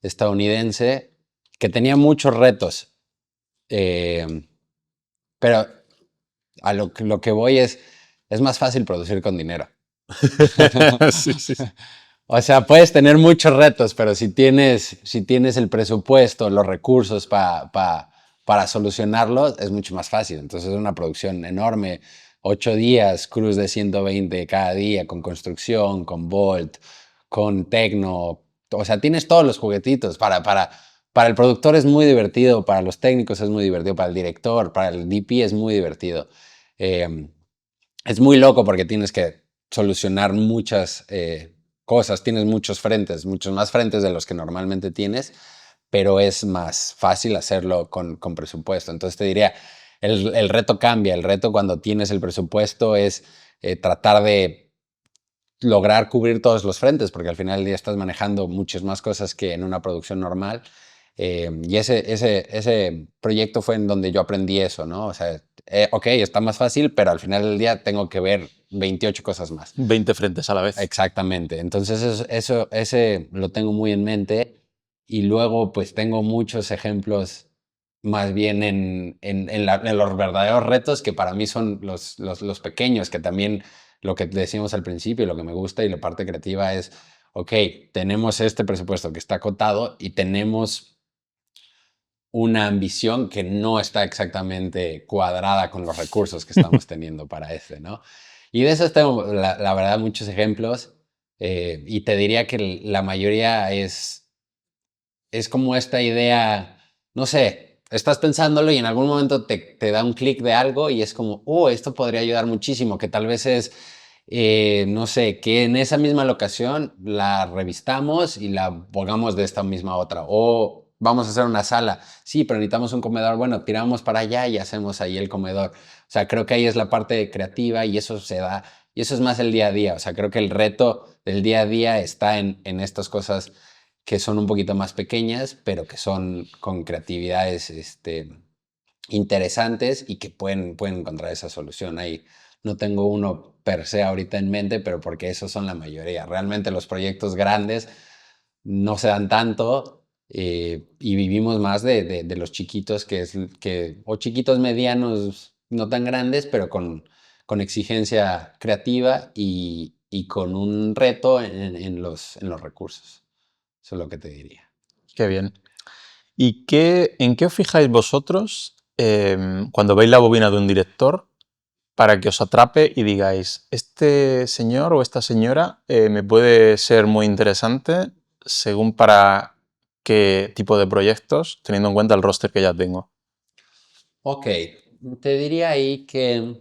estadounidense que tenía muchos retos. eh, pero a lo que voy es más fácil producir con dinero. Sí, sí, sí. O sea, puedes tener muchos retos, pero si tienes el presupuesto, los recursos para solucionarlos, es mucho más fácil. Entonces es una producción enorme, 8 días, crews de 120 cada día, con construcción, con Bolt, con Tecno. O sea, tienes todos los juguetitos. Para el productor es muy divertido, para los técnicos es muy divertido, para el director, para el DP es muy divertido. Eh, es muy loco porque tienes que solucionar muchas cosas, tienes muchos frentes, muchos más frentes de los que normalmente tienes, pero es más fácil hacerlo con presupuesto. Entonces te diría, el reto cambia, el reto cuando tienes el presupuesto es tratar de lograr cubrir todos los frentes, porque al final del día estás manejando muchas más cosas que en una producción normal. Y ese proyecto fue en donde yo aprendí eso, ¿no? O sea, ok, está más fácil, pero al final del día tengo que ver 28 cosas más. 20 frentes a la vez. Exactamente. Entonces, ese lo tengo muy en mente. Y luego, pues tengo muchos ejemplos más bien en los verdaderos retos que para mí son los pequeños, que también lo que decíamos al principio, lo que me gusta y la parte creativa es, ok, tenemos este presupuesto que está acotado y tenemos una ambición que no está exactamente cuadrada con los recursos que estamos teniendo para ¿no? Y de eso tengo, la verdad, muchos ejemplos. Y te diría que la mayoría es como esta idea, no sé, estás pensándolo y en algún momento te da un clic de algo y es como, oh, esto podría ayudar muchísimo, que tal vez es, no sé, que en esa misma locación la revistamos y la pongamos de esta misma otra. O vamos a hacer una sala, sí, pero necesitamos un comedor, bueno, tiramos para allá y hacemos ahí el comedor. O sea, creo que ahí es la parte creativa y eso se da, y eso es más el día a día. O sea, creo que el reto del día a día está en estas cosas que son un poquito más pequeñas, pero que son con creatividades interesantes y que pueden encontrar esa solución ahí. No tengo uno per se ahorita en mente, pero porque esos son la mayoría. Realmente los proyectos grandes no se dan tanto y vivimos más de los chiquitos, o chiquitos medianos, no tan grandes, pero con exigencia creativa y con un reto en los recursos. Eso es lo que te diría. Qué bien. ¿Y en qué os fijáis vosotros cuando veis la bobina de un director para que os atrape y digáis, este señor o esta señora me puede ser muy interesante según para qué tipo de proyectos, teniendo en cuenta el roster que ya tengo? Ok, te diría ahí que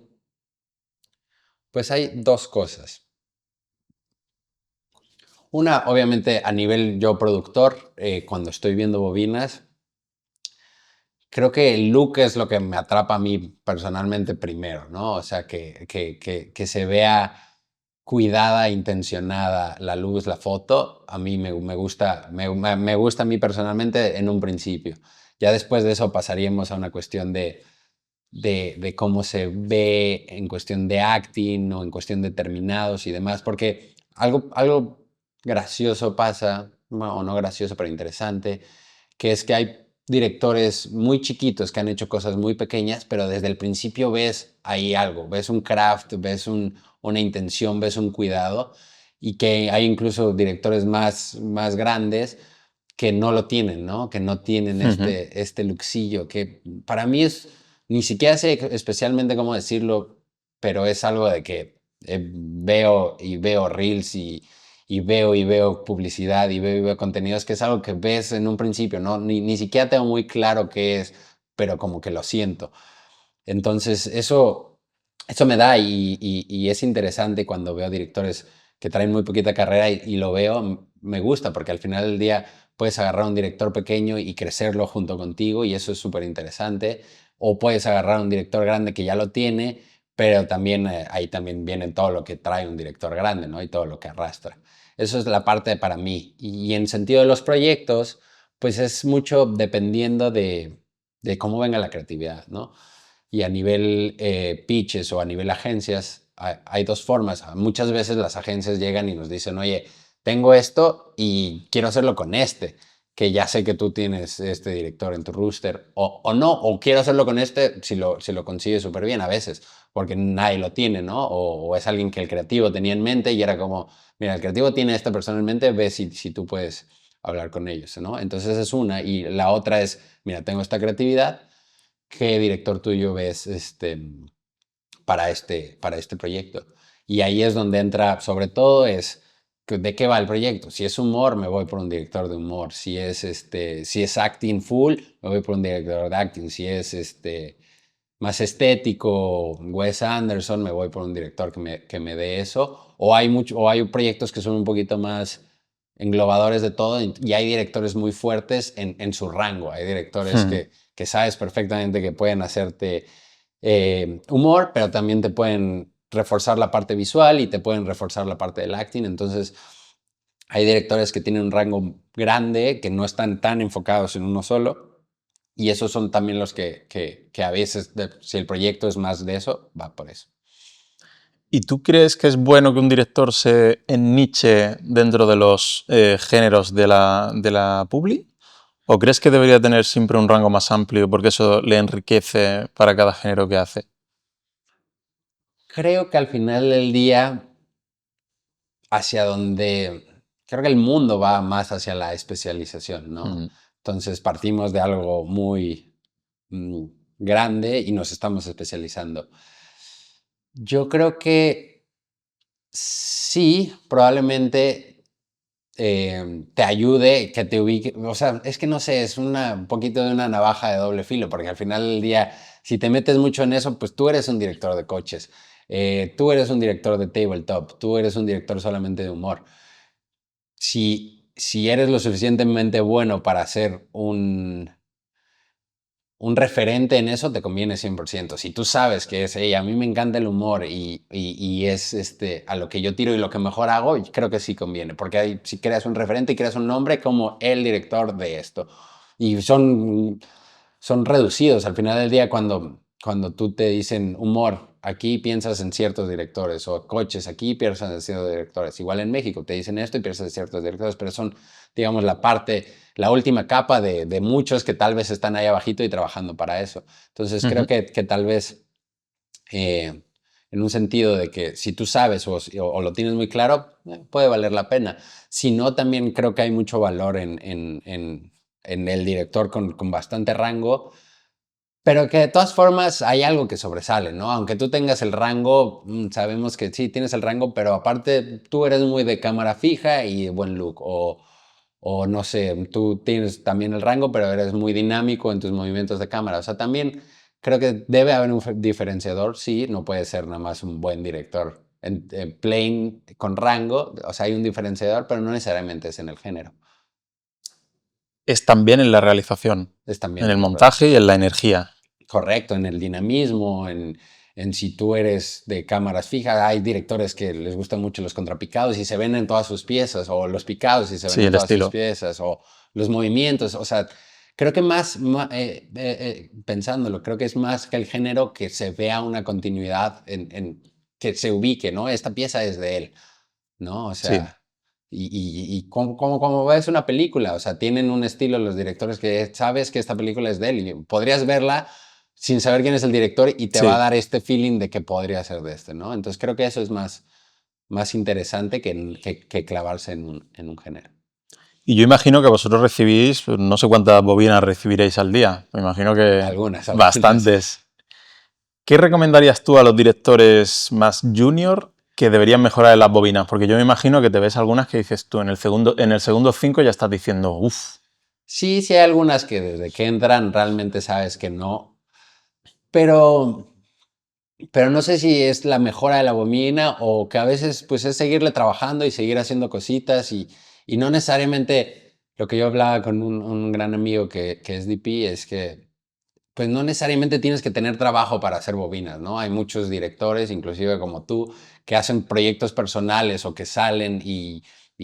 pues hay dos cosas. Una, obviamente, a nivel yo productor, cuando estoy viendo bobinas, creo que el look es lo que me atrapa a mí personalmente primero, ¿no? O sea, que se vea cuidada, intencionada la luz, la foto, a mí me gusta, me gusta a mí personalmente en un principio. Ya después de eso pasaríamos a una cuestión de cómo se ve en cuestión de acting o en cuestión de terminados y demás, porque algo gracioso pasa, bueno, o no gracioso, pero interesante, que es que hay directores muy chiquitos que han hecho cosas muy pequeñas, pero desde el principio ves ahí algo, ves un craft, ves una intención, ves un cuidado, y que hay incluso directores más grandes que no lo tienen, ¿no? Que no tienen Ujú. este luxillo, que para mí es, ni siquiera sé especialmente cómo decirlo, pero es algo de que veo y veo reels y veo publicidad y veo contenidos, que es algo que ves en un principio, ¿no? Ni siquiera tengo muy claro qué es, pero como que lo siento. Entonces, eso me da y es interesante cuando veo directores que traen muy poquita carrera y lo veo, me gusta, porque al final del día puedes agarrar a un director pequeño y crecerlo junto contigo y eso es súper interesante. O puedes agarrar a un director grande que ya lo tiene, pero también ahí también viene todo lo que trae un director grande, ¿no? Y todo lo que arrastra. Eso es la parte para mí. Y en sentido de los proyectos, pues es mucho dependiendo de cómo venga la creatividad, ¿no? Y a nivel pitches o a nivel agencias, hay dos formas. Muchas veces las agencias llegan y nos dicen, oye, tengo esto y quiero hacerlo con este, que ya sé que tú tienes este director en tu rooster, o no, o quiero hacerlo con este si lo consigues súper bien a veces, porque nadie lo tiene, ¿no? O es alguien que el creativo tenía en mente y era como, mira, el creativo tiene a esta persona en mente, ve si tú puedes hablar con ellos, ¿no? Entonces es una. Y la otra es, mira, tengo esta creatividad, ¿qué director tuyo ves para este proyecto? Y ahí es donde entra, sobre todo, es de qué va el proyecto. Si es humor, me voy por un director de humor. Si es acting full, me voy por un director de acting. Si es más estético, Wes Anderson, me voy por un director que me dé eso. O hay proyectos que son un poquito más englobadores de todo y hay directores muy fuertes en su rango. Hay directores Ujú. que sabes perfectamente que pueden hacerte humor, pero también te pueden reforzar la parte visual y te pueden reforzar la parte del acting. Entonces, hay directores que tienen un rango grande, que no están tan enfocados en uno solo. Y esos son también los que a veces, si el proyecto es más de eso, va por eso. ¿Y tú crees que es bueno que un director se enniche dentro de los géneros de la publi? ¿O crees que debería tener siempre un rango más amplio porque eso le enriquece para cada género que hace? Creo que al final del día, hacia donde creo que el mundo va más hacia la especialización, ¿no? Mm. Entonces partimos de algo muy mm, grande y nos estamos especializando. Yo creo que sí, probablemente te ayude, que te ubique. O sea, es que no sé, es un poquito de una navaja de doble filo, porque al final del día, si te metes mucho en eso, pues tú eres un director de coches, tú eres un director de tabletop, tú eres un director solamente de humor. Si eres lo suficientemente bueno para ser un referente en eso, te conviene 100%. Si tú sabes que es, hey, a mí me encanta el humor y es a lo que yo tiro y lo que mejor hago, creo que sí conviene, porque si creas un referente y creas un nombre como el director de esto. Y son reducidos al final del día cuando tú te dicen humor, aquí piensas en ciertos directores, o coches, aquí piensas en ciertos directores. Igual en México te dicen esto y piensas en ciertos directores, pero son, digamos, la última capa de muchos que tal vez están ahí abajito y trabajando para eso. Entonces creo Ujú. que tal vez eh, en un sentido de que si tú sabes o lo tienes muy claro, puede valer la pena. Si no, también creo que hay mucho valor en el director con bastante rango, pero que de todas formas hay algo que sobresale, ¿no? Aunque tú tengas el rango, sabemos que sí, tienes el rango, pero aparte tú eres muy de cámara fija y buen look, o no sé, tú tienes también el rango, pero eres muy dinámico en tus movimientos de cámara. O sea, también creo que debe haber un diferenciador, sí, no puede ser nada más un buen director en plain con rango, o sea, hay un diferenciador, pero no necesariamente es en el género, Es también en la realización, es también en el en la montaje y realización. en la energía. Correcto, en el dinamismo, en si tú eres de cámaras fijas, hay directores que les gustan mucho los contrapicados y se ven en todas sus piezas, o los picados y se ven Sí, en el todas sus estilo. piezas, o los movimientos, o sea, creo que pensándolo, creo que es más que el género que se vea una continuidad que se ubique, ¿no? Esta pieza es de él, ¿no? O Sí, sea, y como ves una película, o sea, tienen un estilo los directores que sabes que esta película es de él y podrías verla sin saber quién es el director y te va a sí. dar este feeling de que podría ser de este, ¿no? Entonces creo que eso es más interesante que clavarse en un género. Y yo imagino que vosotros recibís, pues, no sé cuántas bobinas recibiréis al día. Me imagino que Algunas. bastantes. ¿Qué recomendarías tú a los directores más junior que deberían mejorar en las bobinas? Porque yo me imagino que te ves algunas que dices tú, en el segundo 5 ya estás diciendo, uff, Sí, sí hay algunas que desde que entran realmente sabes que no, pero, pero no sé si es la mejora de la bobina o que a veces pues es seguirle trabajando y seguir haciendo cositas y no necesariamente lo que yo hablaba con un gran amigo que es DP es que pues no necesariamente tienes que tener trabajo para hacer bobinas, ¿no? Hay muchos directores, inclusive como tú, que hacen proyectos personales o que salen y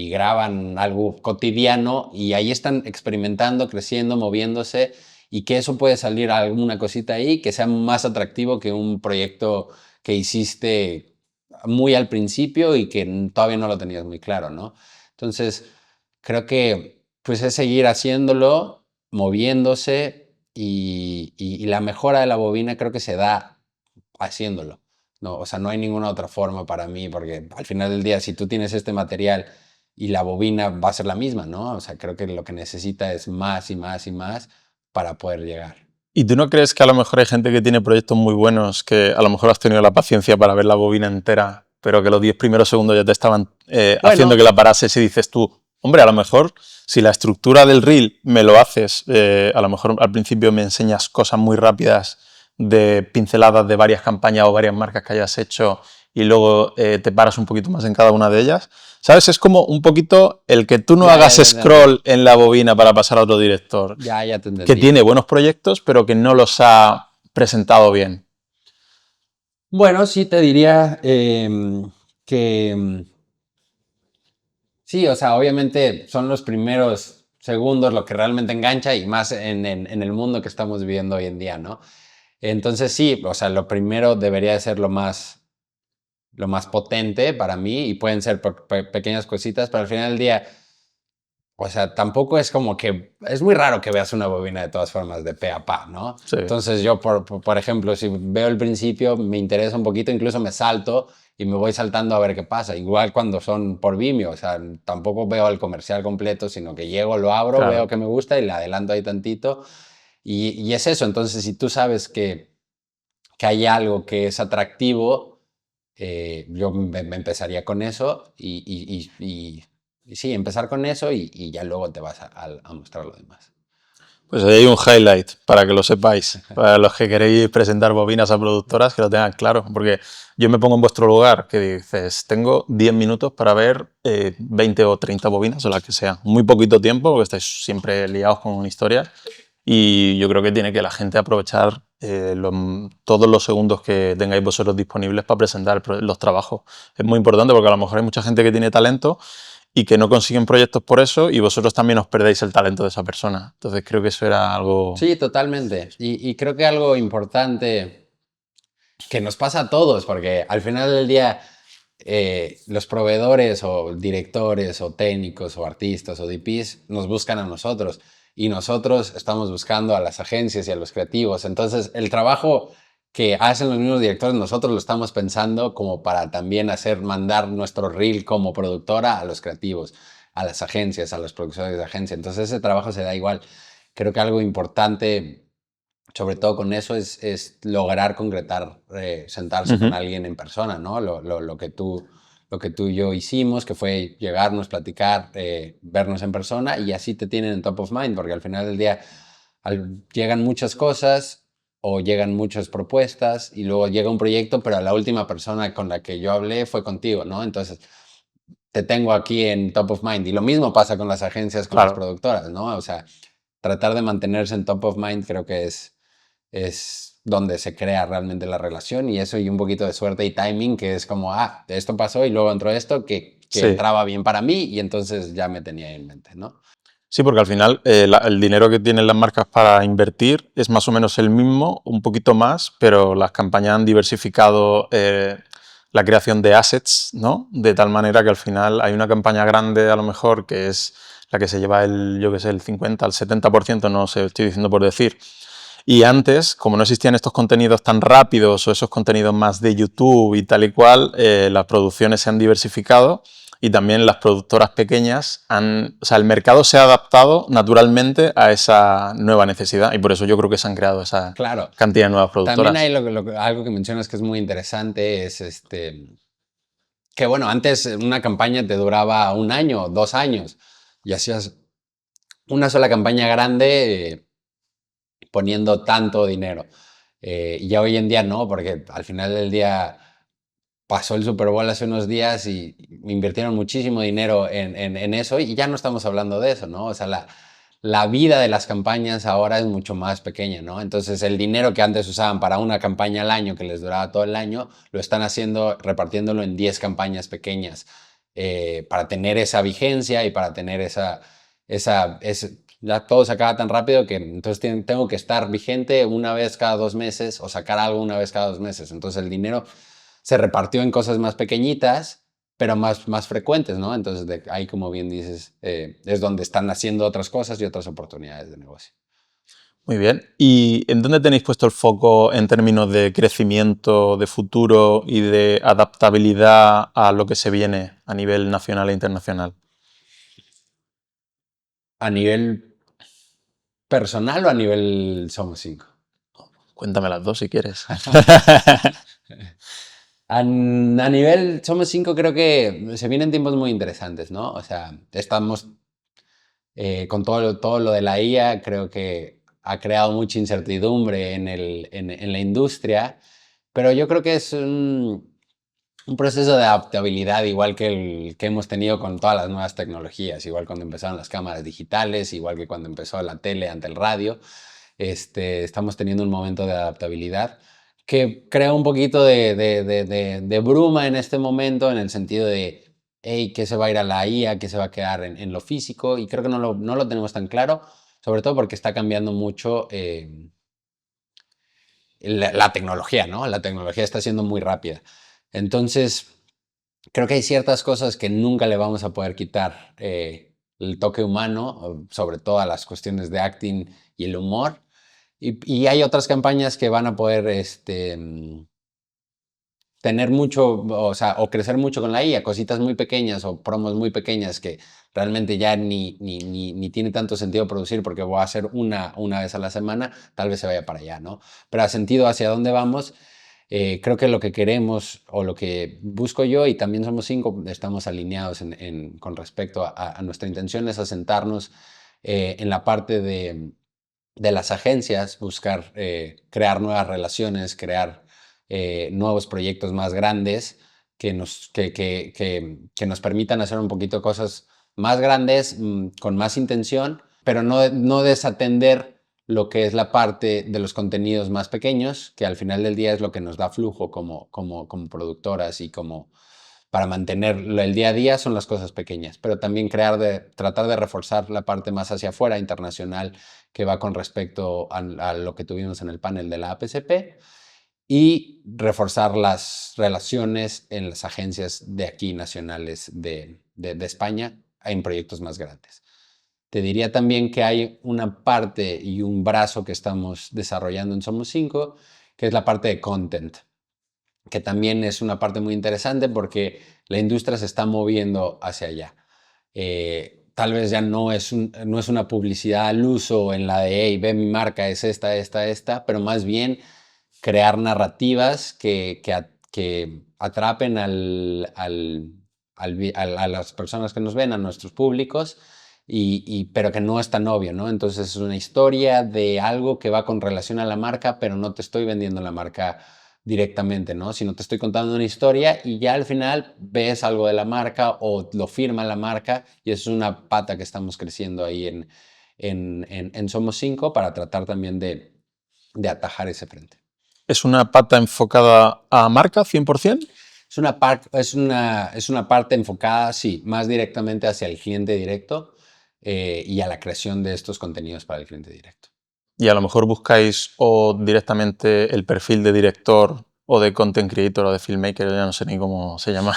graban algo cotidiano y ahí están experimentando, creciendo, moviéndose y que eso puede salir alguna cosita ahí que sea más atractivo que un proyecto que hiciste muy al principio y que todavía no lo tenías muy claro, ¿no? Entonces, creo que pues es seguir haciéndolo, moviéndose y la mejora de la bobina creo que se da haciéndolo. No, o sea, no hay ninguna otra forma para mí, porque al final del día, si tú tienes este material y la bobina va a ser la misma, ¿no? O sea, creo que lo que necesita es más y más y más para poder llegar. ¿y tú no crees que a lo mejor hay gente que tiene proyectos muy buenos, que a lo mejor has tenido la paciencia para ver la bobina entera, pero que los 10 primeros segundos ya te estaban haciendo que Bueno, la parases y dices tú, hombre, a lo mejor si la estructura del reel me lo haces, a lo mejor al principio me enseñas cosas muy rápidas de pinceladas de varias campañas o varias marcas que hayas hecho y luego te paras un poquito más en cada una de ellas? ¿Sabes? Es como un poquito el que tú no hagas ya te entendí. scroll en la bobina para pasar a otro director, Ya te que entendí. tiene buenos proyectos, pero que no los ha presentado bien. Bueno, sí te diría que sí, o sea, obviamente son los primeros segundos lo que realmente engancha y más en el mundo que estamos viviendo hoy en día, ¿no? Entonces sí, o sea, lo primero debería de ser lo más potente para mí y pueden ser pequeñas cositas, pero al final del día, o sea, tampoco es como que, es muy raro que veas una bobina de todas formas de pe a pa, ¿no? Sí, Entonces yo, por ejemplo, si veo el principio, me interesa un poquito, incluso me salto y me voy saltando a ver qué pasa. Igual cuando son por Vimeo, o sea, tampoco veo el comercial completo, sino que llego, lo abro, veo claro. que me gusta y le adelanto ahí tantito. Y es eso, entonces si tú sabes que hay algo que es atractivo, yo me empezaría con eso y sí, empezar con eso y ya luego te vas a mostrar lo demás. Pues ahí hay un highlight para que lo sepáis, para los que queréis presentar bobinas a productoras, que lo tengan claro, porque yo me pongo en vuestro lugar, que dices, tengo 10 minutos para ver 20 o 30 bobinas o las que sea, muy poquito tiempo, porque estáis siempre liados con una historia, y yo creo que tiene que la gente aprovechar todos los segundos que tengáis vosotros disponibles para presentar los trabajos. Es muy importante porque a lo mejor hay mucha gente que tiene talento y que no consiguen proyectos por eso y vosotros también os perdéis el talento de esa persona. Entonces creo que eso era algo... Sí, totalmente. Y creo que algo importante que nos pasa a todos, porque al final del día los proveedores o directores o técnicos o artistas o DPs nos buscan a nosotros y nosotros estamos buscando a las agencias y a los creativos. Entonces, el trabajo que hacen los mismos directores, nosotros lo estamos pensando como para también mandar nuestro reel como productora a los creativos, a las agencias, a los productores de agencia. Entonces, ese trabajo se da igual. Creo que algo importante sobre todo con eso es lograr concretar, sentarse con Ujú. alguien en persona, ¿no? Lo que tú y yo hicimos, que fue llegarnos, platicar, vernos en persona y así te tienen en top of mind, porque al final del día llegan muchas cosas o llegan muchas propuestas y luego llega un proyecto, pero la última persona con la que yo hablé fue contigo, ¿no? Entonces te tengo aquí en top of mind y lo mismo pasa con las agencias, con las Claro. productoras, ¿no? O sea, tratar de mantenerse en top of mind creo que es donde se crea realmente la relación y eso y un poquito de suerte y timing que es como, esto pasó y luego entró esto que Sí. entraba bien para mí y entonces ya me tenía en mente, ¿no? Sí, porque al final el dinero que tienen las marcas para invertir es más o menos el mismo, un poquito más, pero las campañas han diversificado la creación de assets, ¿no? De tal manera que al final hay una campaña grande a lo mejor que es la que se lleva yo qué sé, el 50 al 70%, no sé, estoy diciendo por decir. Y antes, como no existían estos contenidos tan rápidos o esos contenidos más de YouTube y tal y cual, las producciones se han diversificado y también las productoras pequeñas o sea, el mercado se ha adaptado naturalmente a esa nueva necesidad y por eso yo creo que se han creado esa Claro. cantidad de nuevas También hay productoras. algo que mencionas que es muy interesante, es que bueno, antes una campaña te duraba 1 año, 2 años, y hacías una sola campaña grande poniendo tanto dinero. Y ya hoy en día no, porque al final del día pasó el Super Bowl hace unos días y invirtieron muchísimo dinero en eso y ya no estamos hablando de eso, ¿no? O sea, la vida de las campañas ahora es mucho más pequeña, ¿no? Entonces el dinero que antes usaban para una campaña al año que les duraba todo el año, lo están haciendo, repartiéndolo en 10 campañas pequeñas para tener esa vigencia y para tener ya todo se acaba tan rápido que entonces tengo que estar vigente una vez cada 2 meses o sacar algo una vez cada 2 meses. Entonces el dinero se repartió en cosas más pequeñitas, pero más frecuentes, ¿no? Entonces, ahí, como bien dices, es donde están haciendo otras cosas y otras oportunidades de negocio. Muy bien. ¿Y en dónde tenéis puesto el foco en términos de crecimiento, de futuro y de adaptabilidad a lo que se viene a nivel nacional e internacional? ¿A nivel personal o a nivel Somos 5? Cuéntame las dos si quieres. A nivel Somos 5 creo que se vienen tiempos muy interesantes, ¿no? O sea, estamos con todo lo de la IA, creo que ha creado mucha incertidumbre en la industria, pero yo creo que es un proceso de adaptabilidad igual que el que hemos tenido con todas las nuevas tecnologías, igual cuando empezaron las cámaras digitales, igual que cuando empezó la tele ante el radio. Estamos teniendo un momento de adaptabilidad que crea un poquito de bruma en este momento, en el sentido de, hey, ¿qué se va a ir a la IA? ¿Qué se va a quedar en lo físico? Y creo que no lo tenemos tan claro, sobre todo porque está cambiando mucho la tecnología, ¿no? La tecnología está siendo muy rápida. Entonces, creo que hay ciertas cosas que nunca le vamos a poder quitar el toque humano, sobre todo a las cuestiones de acting y el humor. Y hay otras campañas que van a poder tener mucho, o sea, o crecer mucho con la IA, cositas muy pequeñas o promos muy pequeñas que realmente ya ni tiene tanto sentido producir porque voy a hacer una vez a la semana, tal vez se vaya para allá, ¿no? Pero a sentido hacia dónde vamos, creo que lo que queremos o lo que busco yo, y también Somos 5, estamos alineados con respecto a nuestra intención es asentarnos en la parte de las agencias, buscar crear nuevas relaciones, crear nuevos proyectos más grandes que nos permitan hacer un poquito cosas más grandes, con más intención, pero no desatender lo que es la parte de los contenidos más pequeños, que al final del día es lo que nos da flujo como productoras y como para mantener el día a día son las cosas pequeñas, pero también tratar de reforzar la parte más hacia afuera, internacional, que va con respecto a lo que tuvimos en el panel de la APCP y reforzar las relaciones en las agencias de aquí nacionales de España en proyectos más grandes. Te diría también que hay una parte y un brazo que estamos desarrollando en Somos 5, que es la parte de content, que también es una parte muy interesante porque la industria se está moviendo hacia allá. Tal vez ya no es una publicidad al uso en la de, hey, ve mi marca, es esta, pero más bien crear narrativas que atrapen a las personas que nos ven, a nuestros públicos, pero que no es tan obvio, ¿no? Entonces es una historia de algo que va con relación a la marca, pero no te estoy vendiendo la marca directamente, ¿no? Sino te estoy contando una historia y ya al final ves algo de la marca o lo firma la marca y es una pata que estamos creciendo ahí en Somos 5 para tratar también de atajar ese frente. ¿Es una pata enfocada a marca 100%? Es una parte enfocada, sí, más directamente hacia el cliente directo. y a la creación de estos contenidos para el cliente directo. Y a lo mejor buscáis o directamente el perfil de director o de content creator o de filmmaker, ya no sé ni cómo se llama,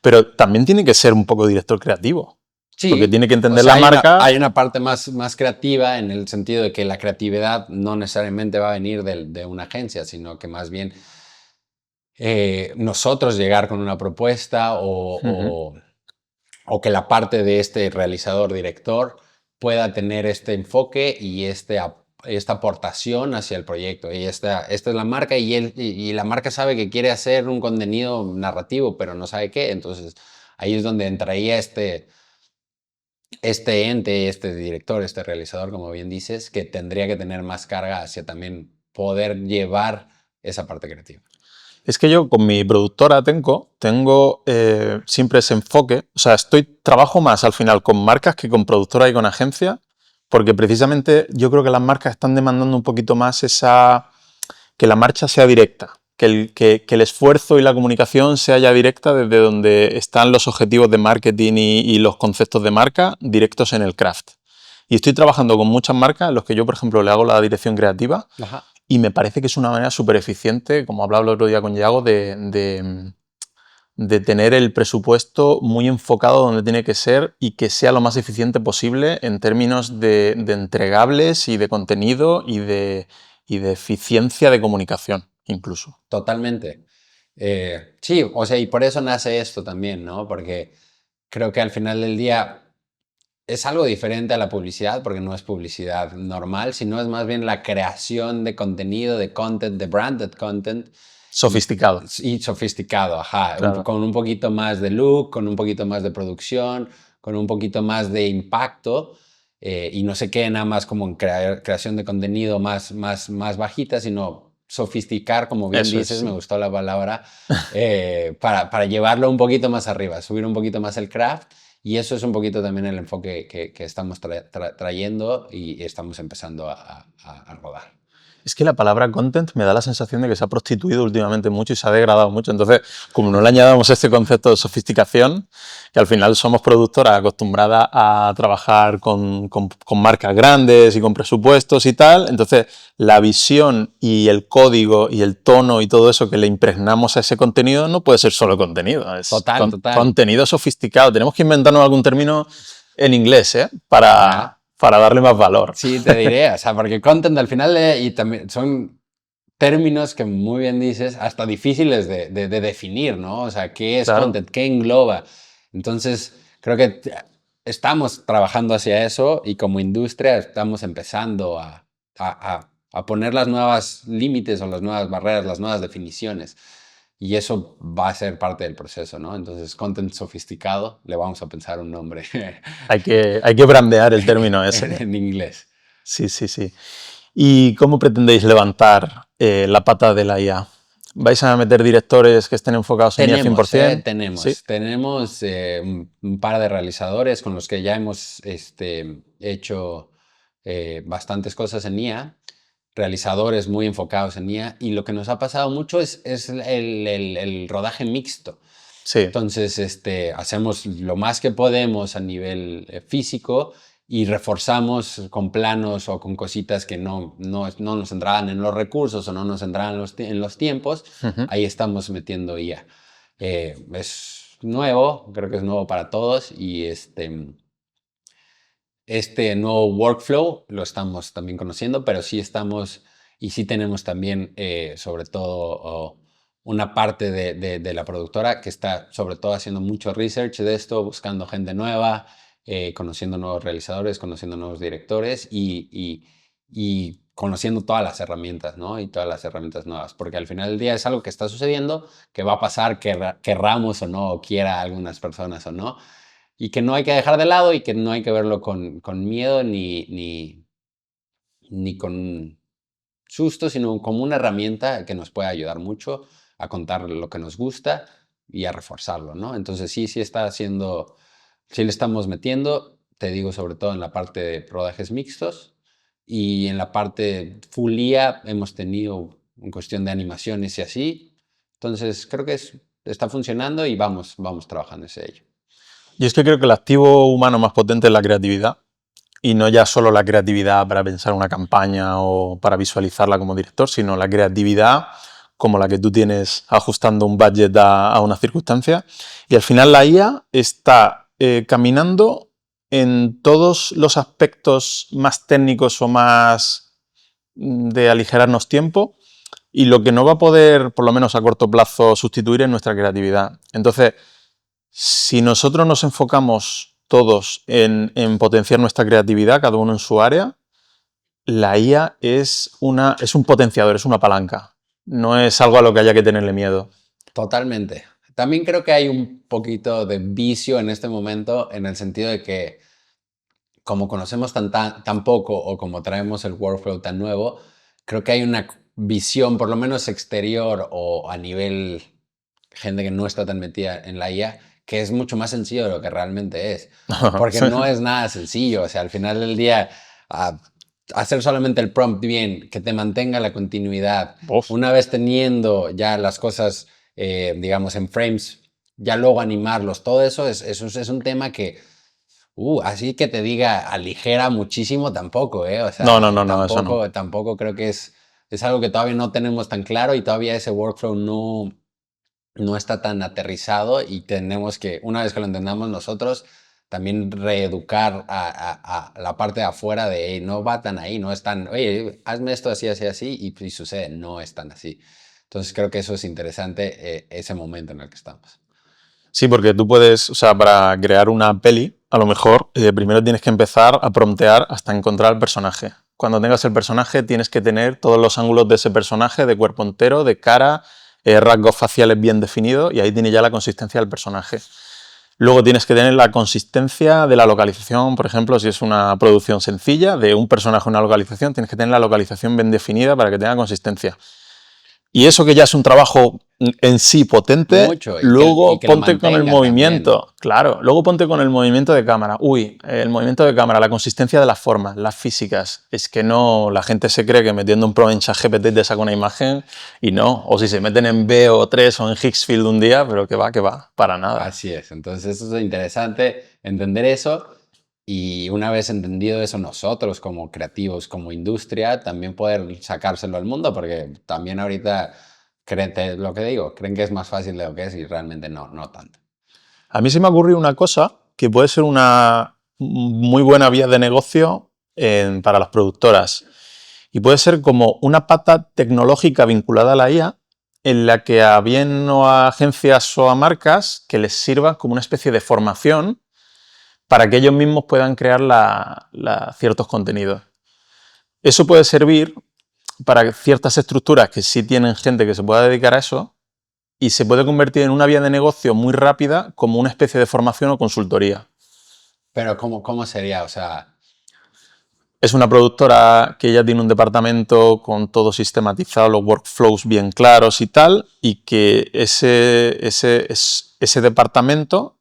pero también tiene que ser un poco director creativo, porque Sí, tiene que o entender sea, la marca. hay una parte más creativa en el sentido de que la creatividad no necesariamente va a venir de una agencia, sino que más bien nosotros llegar con una propuesta Ujú. o que la parte de este realizador, director, pueda tener este enfoque y esta aportación hacia el proyecto. Y esta es la marca y la marca sabe que quiere hacer un contenido narrativo, pero no sabe qué. Entonces ahí es donde entraría este ente, este director, este realizador, como bien dices, que tendría que tener más carga hacia también poder llevar esa parte creativa. Es que yo con mi productora tengo siempre ese enfoque, o sea, trabajo más al final con marcas que con productoras y con agencias, porque precisamente yo creo que las marcas están demandando un poquito más que la marcha sea directa, que el esfuerzo y la comunicación sea ya directa desde donde están los objetivos de marketing y los conceptos de marca directos en el craft. Y estoy trabajando con muchas marcas en los que yo, por ejemplo, le hago la dirección creativa Ajá. y me parece que es una manera súper eficiente, como hablaba el otro día con Yago, de tener el presupuesto muy enfocado donde tiene que ser y que sea lo más eficiente posible en términos de entregables y de contenido y de eficiencia de comunicación, incluso. Totalmente. Sí, o sea, y por eso nace esto también, ¿no? Porque creo que al final del día es algo diferente a la publicidad, porque no es publicidad normal, sino es más bien la creación de contenido, de content, de branded content y, Sofisticado, y sofisticado, ajá, claro. con un poquito más de look, con un poquito más de producción, con un poquito más de impacto. Y no se quede nada más como en creación de contenido más bajita, sino sofisticar, como bien Eso es, dices, me sí. gustó la palabra, para llevarlo un poquito más arriba, subir un poquito más el craft. Y eso es un poquito también el enfoque que estamos trayendo y estamos empezando a rodar. Es que la palabra content me da la sensación de que se ha prostituido últimamente mucho y se ha degradado mucho. Entonces, como no le añadamos este concepto de sofisticación, que al final somos productoras acostumbradas a trabajar con marcas grandes y con presupuestos y tal, entonces la visión y el código y el tono y todo eso que le impregnamos a ese contenido no puede ser solo contenido, es Total, total. contenido sofisticado. Tenemos que inventarnos algún término en inglés, ¿eh? Ajá. Para darle más valor. Sí, te diré, o sea, porque content al final y también son términos que muy bien dices, hasta difíciles de definir, ¿no? O sea, ¿qué es Claro. content? ¿Qué engloba? Entonces, creo que estamos trabajando hacia eso y como industria estamos empezando a poner las nuevas límites o las nuevas barreras, las nuevas definiciones. Y eso va a ser parte del proceso, ¿no? Entonces, content sofisticado, le vamos a pensar un nombre Hay que brandear el término ese. en inglés. Sí, sí, sí. ¿Y cómo pretendéis levantar la pata de la IA? ¿Vais a meter directores que estén enfocados en IA Tenemos, 100%? Sí. tenemos un par de realizadores con los que ya hemos hecho bastantes cosas en IA, realizadores muy enfocados en IA, y lo que nos ha pasado mucho es el rodaje mixto. Sí. Entonces, hacemos lo más que podemos a nivel físico y reforzamos con planos o con cositas que no nos entraban en los recursos o no nos entraban en los tiempos. Ujú. Ahí estamos metiendo IA. Es nuevo, creo que es nuevo para todos y este nuevo workflow lo estamos también conociendo, pero sí estamos y sí tenemos también, sobre todo, una parte de la productora que está sobre todo haciendo mucho research de esto, buscando gente nueva, conociendo nuevos realizadores, conociendo nuevos directores y conociendo todas las herramientas, ¿no? Y todas las herramientas nuevas, porque al final del día es algo que está sucediendo, que va a pasar, querramos o no, o quiera algunas personas o no, y que no hay que dejar de lado y que no hay que verlo con miedo ni con susto, sino como una herramienta que nos puede ayudar mucho a contar lo que nos gusta y a reforzarlo, ¿no? Entonces sí está haciendo, sí le estamos metiendo, te digo, sobre todo en la parte de rodajes mixtos y en la parte full IA hemos tenido en cuestión de animaciones y así. Entonces creo que está funcionando y vamos trabajando en ello. Yo es que creo que el activo humano más potente es la creatividad y no ya solo la creatividad para pensar una campaña o para visualizarla como director, sino la creatividad como la que tú tienes ajustando un budget a una circunstancia. Y al final la IA está caminando en todos los aspectos más técnicos o más de aligerarnos tiempo, y lo que no va a poder, por lo menos a corto plazo, sustituir es nuestra creatividad. Entonces, si nosotros nos enfocamos todos en potenciar nuestra creatividad, cada uno en su área, la IA es un potenciador, es una palanca. No es algo a lo que haya que tenerle miedo. Totalmente. También creo que hay un poquito de vicio en este momento, en el sentido de que como conocemos tan poco o como traemos el workflow tan nuevo, creo que hay una visión, por lo menos exterior o a nivel gente que no está tan metida en la IA, que es mucho más sencillo de lo que realmente es. Porque no es nada sencillo. O sea, al final del día, hacer solamente el prompt bien, que te mantenga la continuidad, Uf. una vez teniendo ya las cosas, digamos, en frames, ya luego animarlos, todo eso es un tema que, así que te diga, aligera muchísimo tampoco, ¿eh? O sea, No, tampoco, eso no. tampoco creo que es algo que todavía no tenemos tan claro y todavía ese workflow no está tan aterrizado y tenemos que, una vez que lo entendamos nosotros, también reeducar a la parte de afuera de, "Hey, no va tan ahí, no es tan, oye, hazme esto así, así, así", y sucede, no es tan así. Entonces creo que eso es interesante, ese momento en el que estamos. Sí, porque tú puedes, o sea, para crear una peli, a lo mejor primero tienes que empezar a promptear hasta encontrar el personaje. Cuando tengas el personaje tienes que tener todos los ángulos de ese personaje, de cuerpo entero, de cara, rasgos faciales bien definidos, y ahí tiene ya la consistencia del personaje. Luego tienes que tener la consistencia de la localización, por ejemplo, si es una producción sencilla, de un personaje en una localización, tienes que tener la localización bien definida para que tenga consistencia. Y eso que ya es un trabajo en sí potente, Mucho, luego que lo ponte con el mantenga movimiento. también. Claro, luego ponte con el movimiento de cámara. Uy, el movimiento de cámara, la consistencia de las formas, las físicas. Es que no, la gente se cree que metiendo un prompt en ChatGPT te saca una imagen y no. O si se meten en VO3 o en Higgsfield un día, pero que va, para nada. Así es, entonces eso es interesante, entender eso. Y una vez entendido eso nosotros como creativos, como industria, también poder sacárselo al mundo, porque también ahorita lo que digo, creen que es más fácil de lo que es y realmente no tanto. A mí se me ha ocurrido una cosa que puede ser una muy buena vía de negocio para las productoras. Y puede ser como una pata tecnológica vinculada a la IA, en la que a bien o a agencias o a marcas que les sirva como una especie de formación para que ellos mismos puedan crear ciertos contenidos. Eso puede servir para ciertas estructuras que sí tienen gente que se pueda dedicar a eso, y se puede convertir en una vía de negocio muy rápida como una especie de formación o consultoría. Pero ¿cómo sería? O sea, Es una productora que ya tiene un departamento con todo sistematizado, los workflows bien claros y tal, y que ese departamento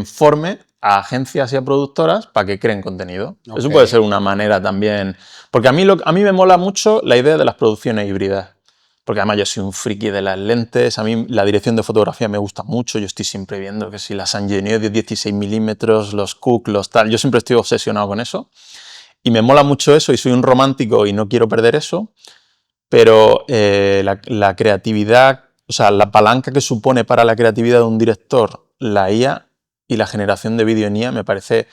forme a agencias y a productoras para que creen contenido. ok. Eso puede ser una manera también. Porque a mí me mola mucho la idea de las producciones híbridas. Porque además yo soy un friki de las lentes, a mí la dirección de fotografía me gusta mucho, yo estoy siempre viendo que si las Angenieux de 16 milímetros, los Cooke, los tal, yo siempre estoy obsesionado con eso. Y me mola mucho eso y soy un romántico y no quiero perder eso, pero la creatividad, o sea, la palanca que supone para la creatividad de un director la IA y la generación de vídeo en IA me parece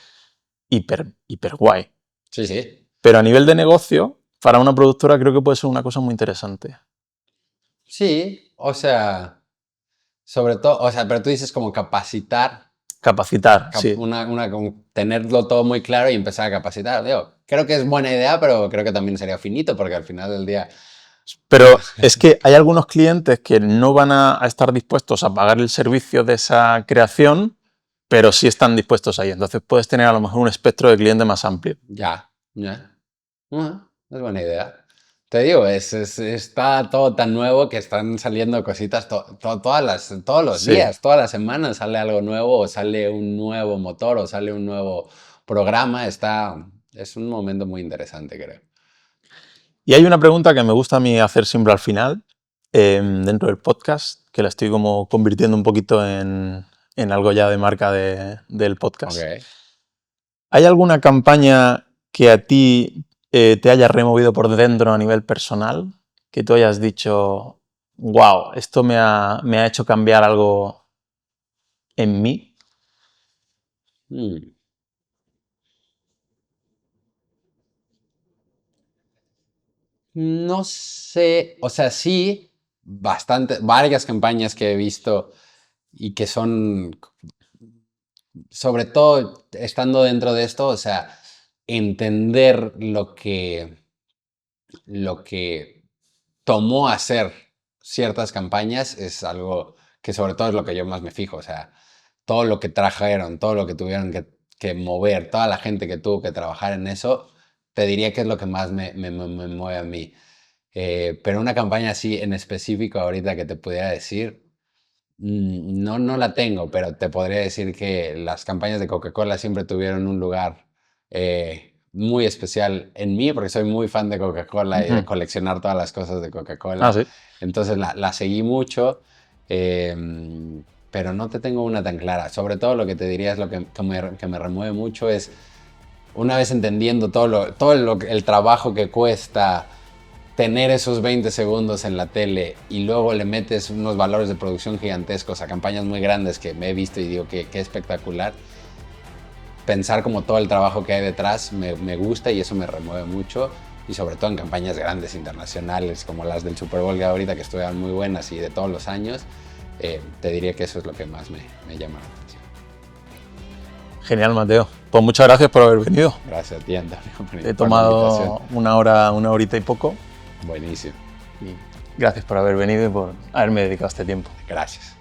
hiper guay. Sí, sí. Pero a nivel de negocio, para una productora creo que puede ser una cosa muy interesante. Sí, o sea, sobre todo, o sea, pero tú dices como capacitar, Capacitar, sí. como tenerlo todo muy claro y empezar a capacitar. Digo, creo que es buena idea, pero creo que también sería finito porque al final del día... Pero es que hay algunos clientes que no van a estar dispuestos a pagar el servicio de esa creación, pero sí están dispuestos ahí. Entonces puedes tener a lo mejor un espectro de cliente más amplio. Ya. Es buena idea. Te digo, está todo tan nuevo que están saliendo cositas todos los Sí. días, todas las semanas sale algo nuevo, o sale un nuevo motor, o sale un nuevo programa. Es un momento muy interesante, creo. Y hay una pregunta que me gusta a mí hacer siempre al final, dentro del podcast, que la estoy como convirtiendo un poquito en algo ya de marca del podcast. Ok. ¿Hay alguna campaña que a ti te haya removido por dentro a nivel personal, que tú hayas dicho, wow, esto me ha hecho cambiar algo en mí? Mm. No sé, o sea, sí, varias campañas que he visto y que son, sobre todo estando dentro de esto, o sea, entender lo que tomó hacer ciertas campañas es algo que sobre todo es lo que yo más me fijo, o sea, todo lo que trajeron, todo lo que tuvieron que mover, toda la gente que tuvo que trabajar en eso, te diría que es lo que más me mueve a mí. Pero una campaña así en específico ahorita que te pudiera decir, no, no la tengo, pero te podría decir que las campañas de Coca-Cola siempre tuvieron un lugar muy especial en mí, porque soy muy fan de Coca-Cola y de Ujú. coleccionar todas las cosas de Ah, Coca-Cola. sí. Entonces la seguí mucho, eh, pero no te tengo una tan clara. Sobre todo lo que te diría es lo que me remueve mucho es, una vez entendiendo el trabajo que cuesta tener esos 20 segundos en la tele y luego le metes unos valores de producción gigantescos a campañas muy grandes que me he visto y digo que espectacular. Pensar como todo el trabajo que hay detrás me gusta y eso me remueve mucho. Y sobre todo en campañas grandes internacionales como las del Super Bowl de ahorita, que estuvieron muy buenas y de todos los años, te diría que eso es lo que más me llama la atención. Genial, Mateo. Pues muchas gracias por haber venido. Gracias a ti, Antonio, He por la invitación. tomado una horita y poco. Buenísimo. Y gracias por haber venido y por haberme dedicado este tiempo. Gracias.